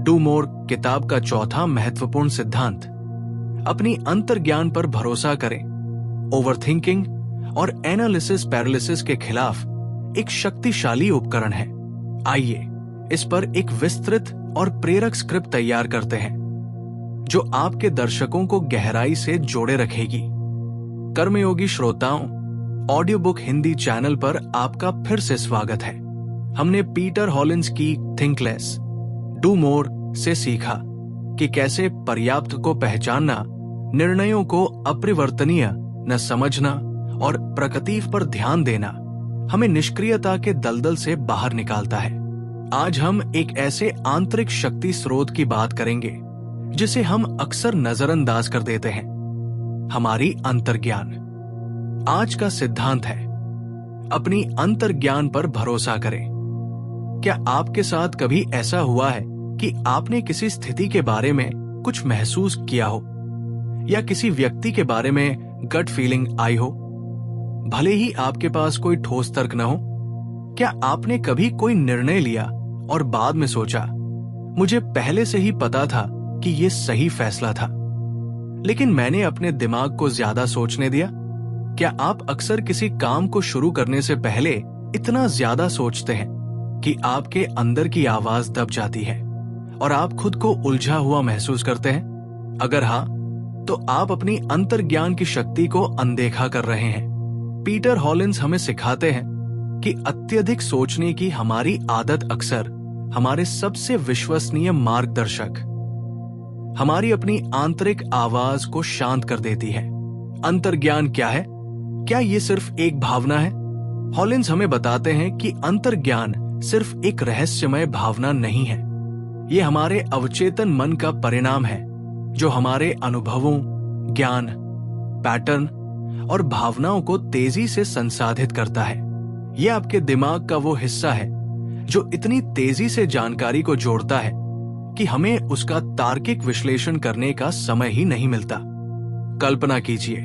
डू मोर किताब का चौथा महत्वपूर्ण सिद्धांत, अपनी अंतर्ज्ञान पर भरोसा करें, ओवरथिंकिंग और एनालिसिस पैरालिसिस के खिलाफ एक शक्तिशाली उपकरण है। आइए इस पर एक विस्तृत और प्रेरक स्क्रिप्ट तैयार करते हैं जो आपके दर्शकों को गहराई से जोड़े रखेगी। कर्मयोगी श्रोताओं, ऑडियो बुक हिंदी चैनल पर आपका फिर से स्वागत है। हमने पीटर हॉलिंस की थिंक लेस डू मोर से सीखा कि कैसे पर्याप्त को पहचानना, निर्णयों को अपरिवर्तनीय न समझना और प्रकृति पर ध्यान देना हमें निष्क्रियता के दलदल से बाहर निकालता है। आज हम एक ऐसे आंतरिक शक्ति स्रोत की बात करेंगे जिसे हम अक्सर नजरअंदाज कर देते हैं, हमारी अंतर्ज्ञान। आज का सिद्धांत है अपनी अंतर्ज्ञान पर भरोसा करें। क्या आपके साथ कभी ऐसा हुआ है कि आपने किसी स्थिति के बारे में कुछ महसूस किया हो या किसी व्यक्ति के बारे में गट फीलिंग आई हो, भले ही आपके पास कोई ठोस तर्क न हो? क्या आपने कभी कोई निर्णय लिया और बाद में सोचा, मुझे पहले से ही पता था कि यह सही फैसला था, लेकिन मैंने अपने दिमाग को ज्यादा सोचने दिया? क्या आप अक्सर किसी काम को शुरू करने से पहले इतना ज्यादा सोचते हैं कि आपके अंदर की आवाज दब जाती है और आप खुद को उलझा हुआ महसूस करते हैं? अगर हाँ, तो आप अपनी अंतर्ज्ञान की शक्ति को अनदेखा कर रहे हैं। पीटर हॉलिन्स हमें सिखाते हैं कि अत्यधिक सोचने की हमारी आदत अक्सर हमारे सबसे विश्वसनीय मार्गदर्शक, हमारी अपनी आंतरिक आवाज को शांत कर देती है। अंतर्ज्ञान क्या है? क्या ये सिर्फ एक भावना है? हॉलिन्स हमें बताते हैं कि अंतर्ज्ञान सिर्फ एक रहस्यमय भावना नहीं है। ये हमारे अवचेतन मन का परिणाम है जो हमारे अनुभवों, ज्ञान, पैटर्न और भावनाओं को तेजी से संसाधित करता है। यह आपके दिमाग का वो हिस्सा है जो इतनी तेजी से जानकारी को जोड़ता है कि हमें उसका तार्किक विश्लेषण करने का समय ही नहीं मिलता। कल्पना कीजिए,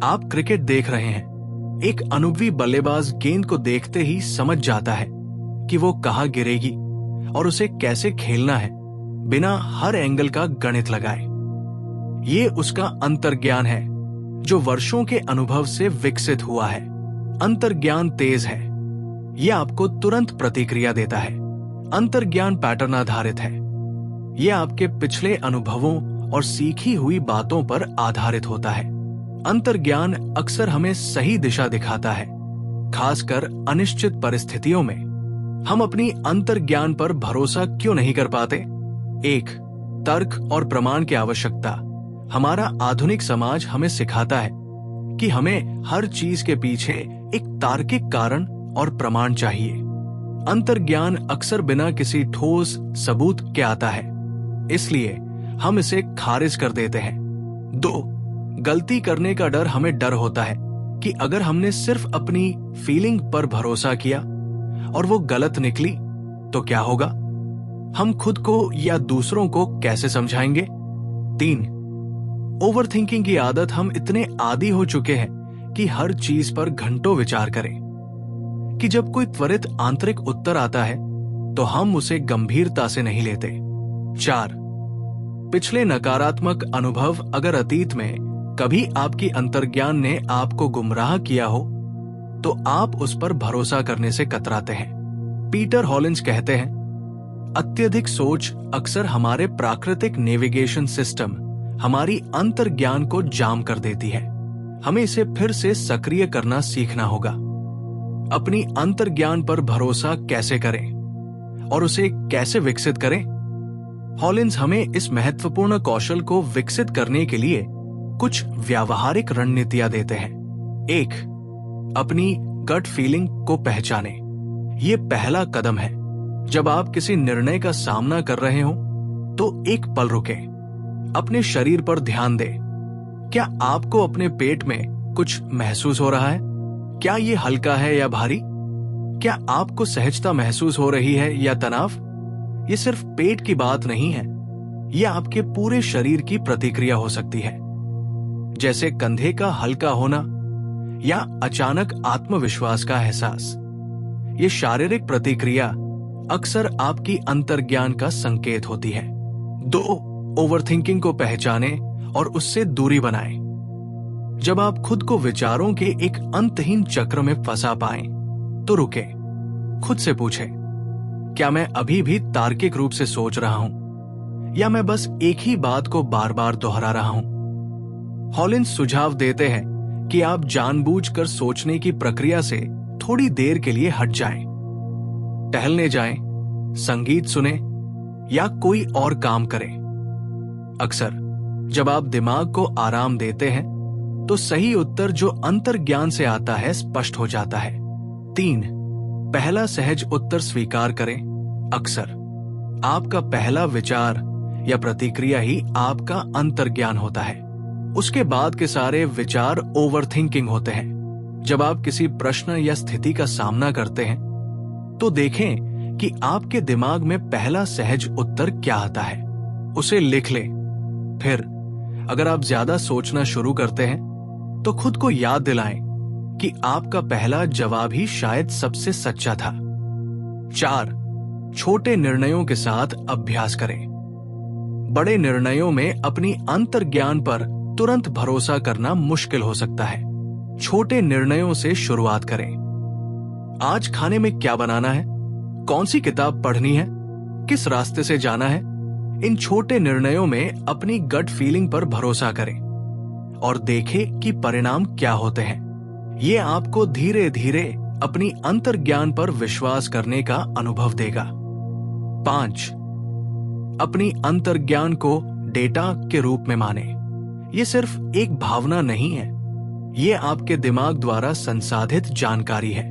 आप क्रिकेट देख रहे हैं। एक अनुभवी बल्लेबाज गेंद को देखते ही समझ जाता है कि वो कहाँ गिरेगी और उसे कैसे खेलना है, बिना हर एंगल का गणित लगाए। ये उसका अंतर्ज्ञान है जो वर्षों के अनुभव से विकसित हुआ है। अंतर्ज्ञान तेज है, यह आपको तुरंत प्रतिक्रिया देता है। अंतर्ज्ञान पैटर्न आधारित है, यह आपके पिछले अनुभवों और सीखी हुई बातों पर आधारित होता है। अंतर्ज्ञान अक्सर हमें सही दिशा दिखाता है, खासकर अनिश्चित परिस्थितियों में। हम अपनी अंतर्ज्ञान पर भरोसा क्यों नहीं कर पाते? 1. तर्क और प्रमाण की आवश्यकता। हमारा आधुनिक समाज हमें सिखाता है कि हमें हर चीज के पीछे एक तार्किक कारण और प्रमाण चाहिए। अंतर्ज्ञान अक्सर बिना किसी ठोस सबूत के आता है, इसलिए हम इसे खारिज कर देते हैं। 2. गलती करने का डर। हमें डर होता है कि अगर हमने सिर्फ अपनी फीलिंग पर भरोसा किया और वो गलत निकली तो क्या होगा? हम खुद को या दूसरों को कैसे समझाएंगे? 3. ओवरथिंकिंग की आदत। हम इतने आदी हो चुके हैं कि हर चीज पर घंटों विचार करें कि जब कोई त्वरित आंतरिक उत्तर आता है तो हम उसे गंभीरता से नहीं लेते। 4. पिछले नकारात्मक अनुभव। अगर अतीत में कभी आपकी अंतर्ज्ञान ने आपको गुमराह किया हो तो आप उस पर भरोसा करने से कतराते हैं। पीटर हॉलिन्स कहते हैं, अत्यधिक सोच अक्सर हमारे प्राकृतिक नेविगेशन सिस्टम, हमारी अंतर्ज्ञान को जाम कर देती है। हमें इसे फिर से सक्रिय करना सीखना होगा। अपनी अंतर्ज्ञान पर भरोसा कैसे करें और उसे कैसे विकसित करें? हॉलिन्स हमें इस महत्वपूर्ण कौशल को विकसित करने के लिए कुछ व्यावहारिक रणनीतियां देते हैं। 1. अपनी गट फीलिंग को पहचाने। ये पहला कदम है। जब आप किसी निर्णय का सामना कर रहे हो तो एक पल रुके, अपने शरीर पर ध्यान दें। क्या आपको अपने पेट में कुछ महसूस हो रहा है? क्या ये हल्का है या भारी? क्या आपको सहजता महसूस हो रही है या तनाव? ये सिर्फ पेट की बात नहीं है, यह आपके पूरे शरीर की प्रतिक्रिया हो सकती है, जैसे कंधे का हल्का होना या अचानक आत्मविश्वास का एहसास। ये शारीरिक प्रतिक्रिया अक्सर आपकी अंतर्ज्ञान का संकेत होती है। 2. ओवरथिंकिंग को पहचाने और उससे दूरी बनाएं। जब आप खुद को विचारों के एक अंतहीन चक्र में फंसा पाएं, तो रुके, खुद से पूछें, क्या मैं अभी भी तार्किक रूप से सोच रहा हूं या मैं बस एक ही बात को बार बार दोहरा रहा हूं? हॉलिन्स सुझाव देते हैं कि आप जानबूझकर सोचने की प्रक्रिया से थोड़ी देर के लिए हट जाएं, टहलने जाएं, संगीत सुने या कोई और काम करें। अक्सर जब आप दिमाग को आराम देते हैं तो सही उत्तर जो अंतर्ज्ञान से आता है स्पष्ट हो जाता है। 3. पहला सहज उत्तर स्वीकार करें। अक्सर आपका पहला विचार या प्रतिक्रिया ही आपका अंतर्ज्ञान होता है। उसके बाद के सारे विचार ओवरथिंकिंग होते हैं। जब आप किसी प्रश्न या स्थिति का सामना करते हैं तो देखें कि आपके दिमाग में पहला सहज उत्तर क्या आता है, उसे लिख लें। फिर अगर आप ज्यादा सोचना शुरू करते हैं तो खुद को याद दिलाएं कि आपका पहला जवाब ही शायद सबसे सच्चा था। 4. छोटे निर्णयों के साथ अभ्यास करें। बड़े निर्णयों में अपनी अंतर्ज्ञान पर तुरंत भरोसा करना मुश्किल हो सकता है। छोटे निर्णयों से शुरुआत करें। आज खाने में क्या बनाना है, कौन सी किताब पढ़नी है, किस रास्ते से जाना है। इन छोटे निर्णयों में अपनी गट फीलिंग पर भरोसा करें और देखें कि परिणाम क्या होते हैं। ये आपको धीरे धीरे अपनी अंतर्ज्ञान पर विश्वास करने का अनुभव देगा। 5. अपनी अंतर्ज्ञान को डेटा के रूप में माने। ये सिर्फ एक भावना नहीं है, ये आपके दिमाग द्वारा संसाधित जानकारी है।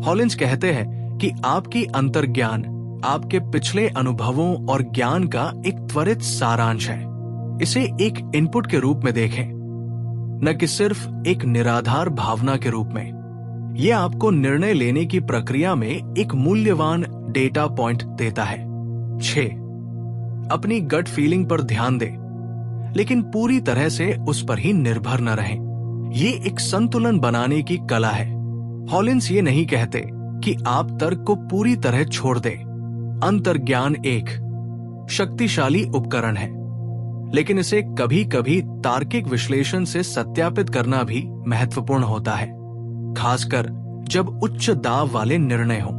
हॉलिंस कहते हैं कि आपकी अंतर्ज्ञान आपके पिछले अनुभवों और ज्ञान का एक त्वरित सारांश है। इसे एक इनपुट के रूप में देखें, न कि सिर्फ एक निराधार भावना के रूप में। यह आपको निर्णय लेने की प्रक्रिया में एक मूल्यवान डेटा पॉइंट देता है। 6. अपनी गट फीलिंग पर ध्यान दें, लेकिन पूरी तरह से उस पर ही निर्भर न रहें। ये एक संतुलन बनाने की कला है। हॉलिंस ये नहीं कहते कि आप तर्क को पूरी तरह छोड़ दें। अंतर्ज्ञान एक शक्तिशाली उपकरण है, लेकिन इसे कभी कभी तार्किक विश्लेषण से सत्यापित करना भी महत्वपूर्ण होता है, खासकर जब उच्च दाव वाले निर्णय हों।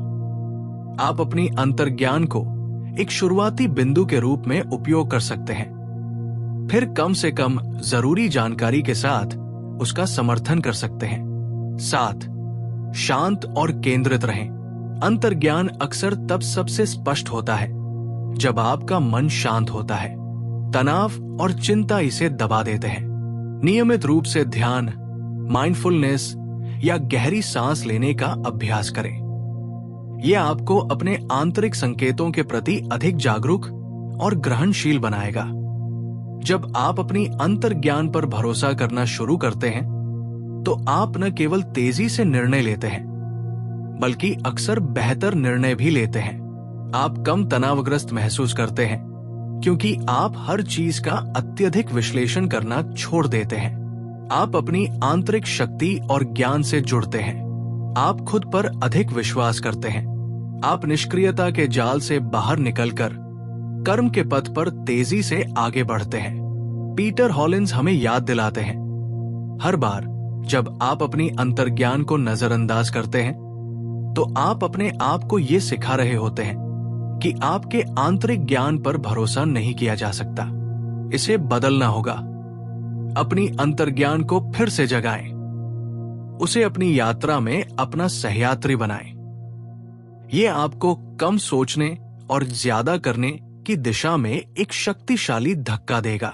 आप अपनी अंतर्ज्ञान को एक शुरुआती बिंदु के रूप में उपयोग कर सकते हैं, फिर कम से कम जरूरी जानकारी के साथ उसका समर्थन कर सकते हैं। 7. शांत और केंद्रित रहें। अंतर्ज्ञान अक्सर तब सबसे स्पष्ट होता है जब आपका मन शांत होता है। तनाव और चिंता इसे दबा देते हैं। नियमित रूप से ध्यान, माइंडफुलनेस या गहरी सांस लेने का अभ्यास करें। यह आपको अपने आंतरिक संकेतों के प्रति अधिक जागरूक और ग्रहणशील बनाएगा। जब आप अपनी अंतर्ज्ञान पर भरोसा करना शुरू करते हैं, तो आप न केवल तेजी से निर्णय लेते हैं, बल्कि अक्सर बेहतर निर्णय भी लेते हैं। आप कम तनावग्रस्त महसूस करते हैं, क्योंकि आप हर चीज का अत्यधिक विश्लेषण करना छोड़ देते हैं। आप अपनी आंतरिक शक्ति और ज्ञान से जुड़ते हैं। आप खुद पर अधिक विश्वास करते हैं। आप निष्क्रियता के जाल से बाहर निकलकर कर्म के पथ पर तेजी से आगे बढ़ते हैं। पीटर हॉलिंस हमें याद दिलाते हैं, हर बार जब आप अपनी अंतर्ज्ञान को नजरअंदाज करते हैं, तो आप अपने आप को ये सिखा रहे होते हैं कि आपके आंतरिक ज्ञान पर भरोसा नहीं किया जा सकता। इसे बदलना होगा। अपनी अंतर्ज्ञान को फिर से जगाएं। उसे अपनी यात्रा में अपना सहयात्री बनाएं। यह आपको कम सोचने और ज्यादा करने की दिशा में एक शक्तिशाली धक्का देगा।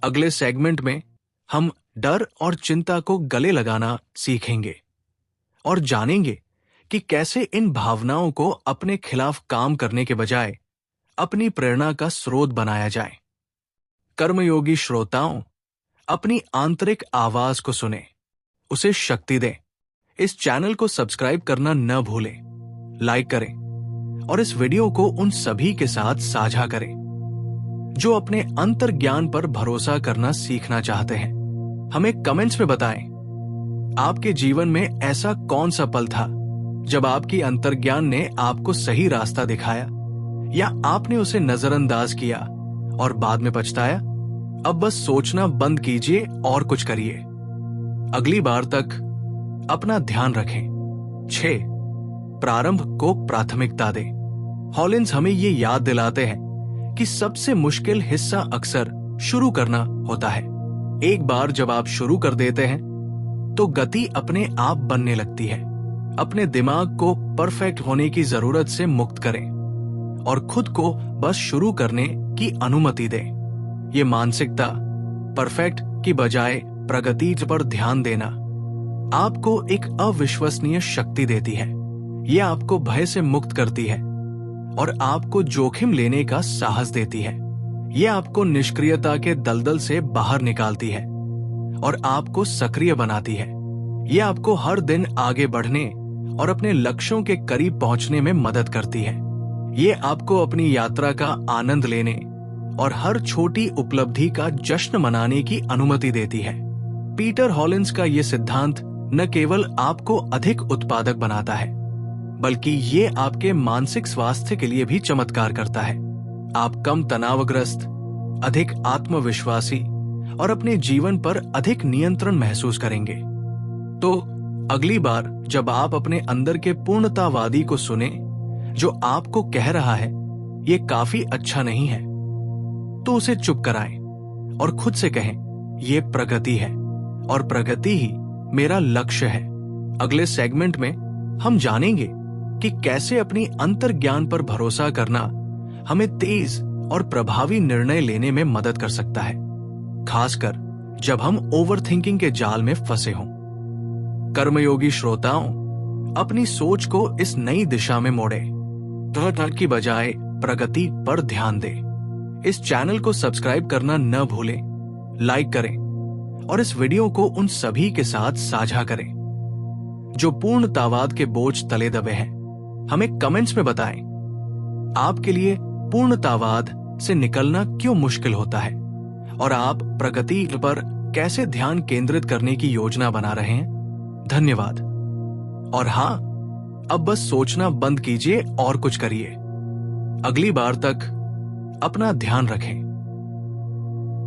अगले सेगमेंट में हम डर और चिंता को गले लगाना सीखेंगे और जानेंगे कि कैसे इन भावनाओं को अपने खिलाफ काम करने के बजाय अपनी प्रेरणा का स्रोत बनाया जाए। कर्मयोगी श्रोताओं, अपनी आंतरिक आवाज को सुने, उसे शक्ति दें। इस चैनल को सब्सक्राइब करना न भूलें, लाइक करें और इस वीडियो को उन सभी के साथ साझा करें जो अपने अंतर्ज्ञान पर भरोसा करना सीखना चाहते हैं। हमें कमेंट्स में बताएं, आपके जीवन में ऐसा कौन सा पल था जब आपकी अंतर्ज्ञान ने आपको सही रास्ता दिखाया, या आपने उसे नजरअंदाज किया और बाद में पछताया। अब बस सोचना बंद कीजिए और कुछ करिए। अगली बार तक अपना ध्यान रखें। 6. प्रारंभ को प्राथमिकता दें। हॉलिंस हमें ये याद दिलाते हैं कि सबसे मुश्किल हिस्सा अक्सर शुरू करना होता है। एक बार जब आप शुरू कर देते हैं, तो गति अपने आप बनने लगती है। अपने दिमाग को परफेक्ट होने की जरूरत से मुक्त करें और खुद को बस शुरू करने की अनुमति दें। ये मानसिकता, परफेक्ट की बजाय प्रगति पर ध्यान देना, आपको एक अविश्वसनीय शक्ति देती है। ये आपको भय से मुक्त करती है और आपको जोखिम लेने का साहस देती है। ये आपको निष्क्रियता के दलदल से बाहर निकालती है और आपको सक्रिय बनाती है। ये आपको हर दिन आगे बढ़ने और अपने लक्ष्यों के करीब पहुंचने में मदद करती है। ये आपको अपनी यात्रा का आनंद लेने और हर छोटी उपलब्धि का जश्न मनाने की अनुमति देती है। पीटर हॉलिंस का ये सिद्धांत न केवल आपको अधिक उत्पादक बनाता है, बल्कि ये आपके मानसिक स्वास्थ्य के लिए भी चमत्कार करता है। आप कम तनावग्रस्त, अधिक आत्मविश्वासी और अपने जीवन पर अधिक नियंत्रण महसूस करेंगे। तो अगली बार जब आप अपने अंदर के पूर्णतावादी को सुने जो आपको कह रहा है ये काफी अच्छा नहीं है, तो उसे चुप कराएं और खुद से कहें ये प्रगति है और प्रगति ही मेरा लक्ष्य है। अगले सेगमेंट में हम जानेंगे कि कैसे अपनी अंतर्ज्ञान पर भरोसा करना हमें तेज और प्रभावी निर्णय लेने में मदद कर सकता है, खासकर जब हम ओवरथिंकिंग के जाल में फंसे हों। कर्मयोगी श्रोताओं, अपनी सोच को इस नई दिशा में मोड़े, धड़ की बजाय प्रगति पर ध्यान दें। इस चैनल को सब्सक्राइब करना न भूलें, लाइक करें और इस वीडियो को उन सभी के साथ साझा करें जो पूर्णतावाद के बोझ तले दबे हैं। हमें कमेंट्स में बताएं आपके लिए पूर्णतावाद से निकलना क्यों मुश्किल होता है और आप प्रगति पर कैसे ध्यान केंद्रित करने की योजना बना रहे हैं। धन्यवाद। और हाँ, अब बस सोचना बंद कीजिए और कुछ करिए। अगली बार तक अपना ध्यान रखें।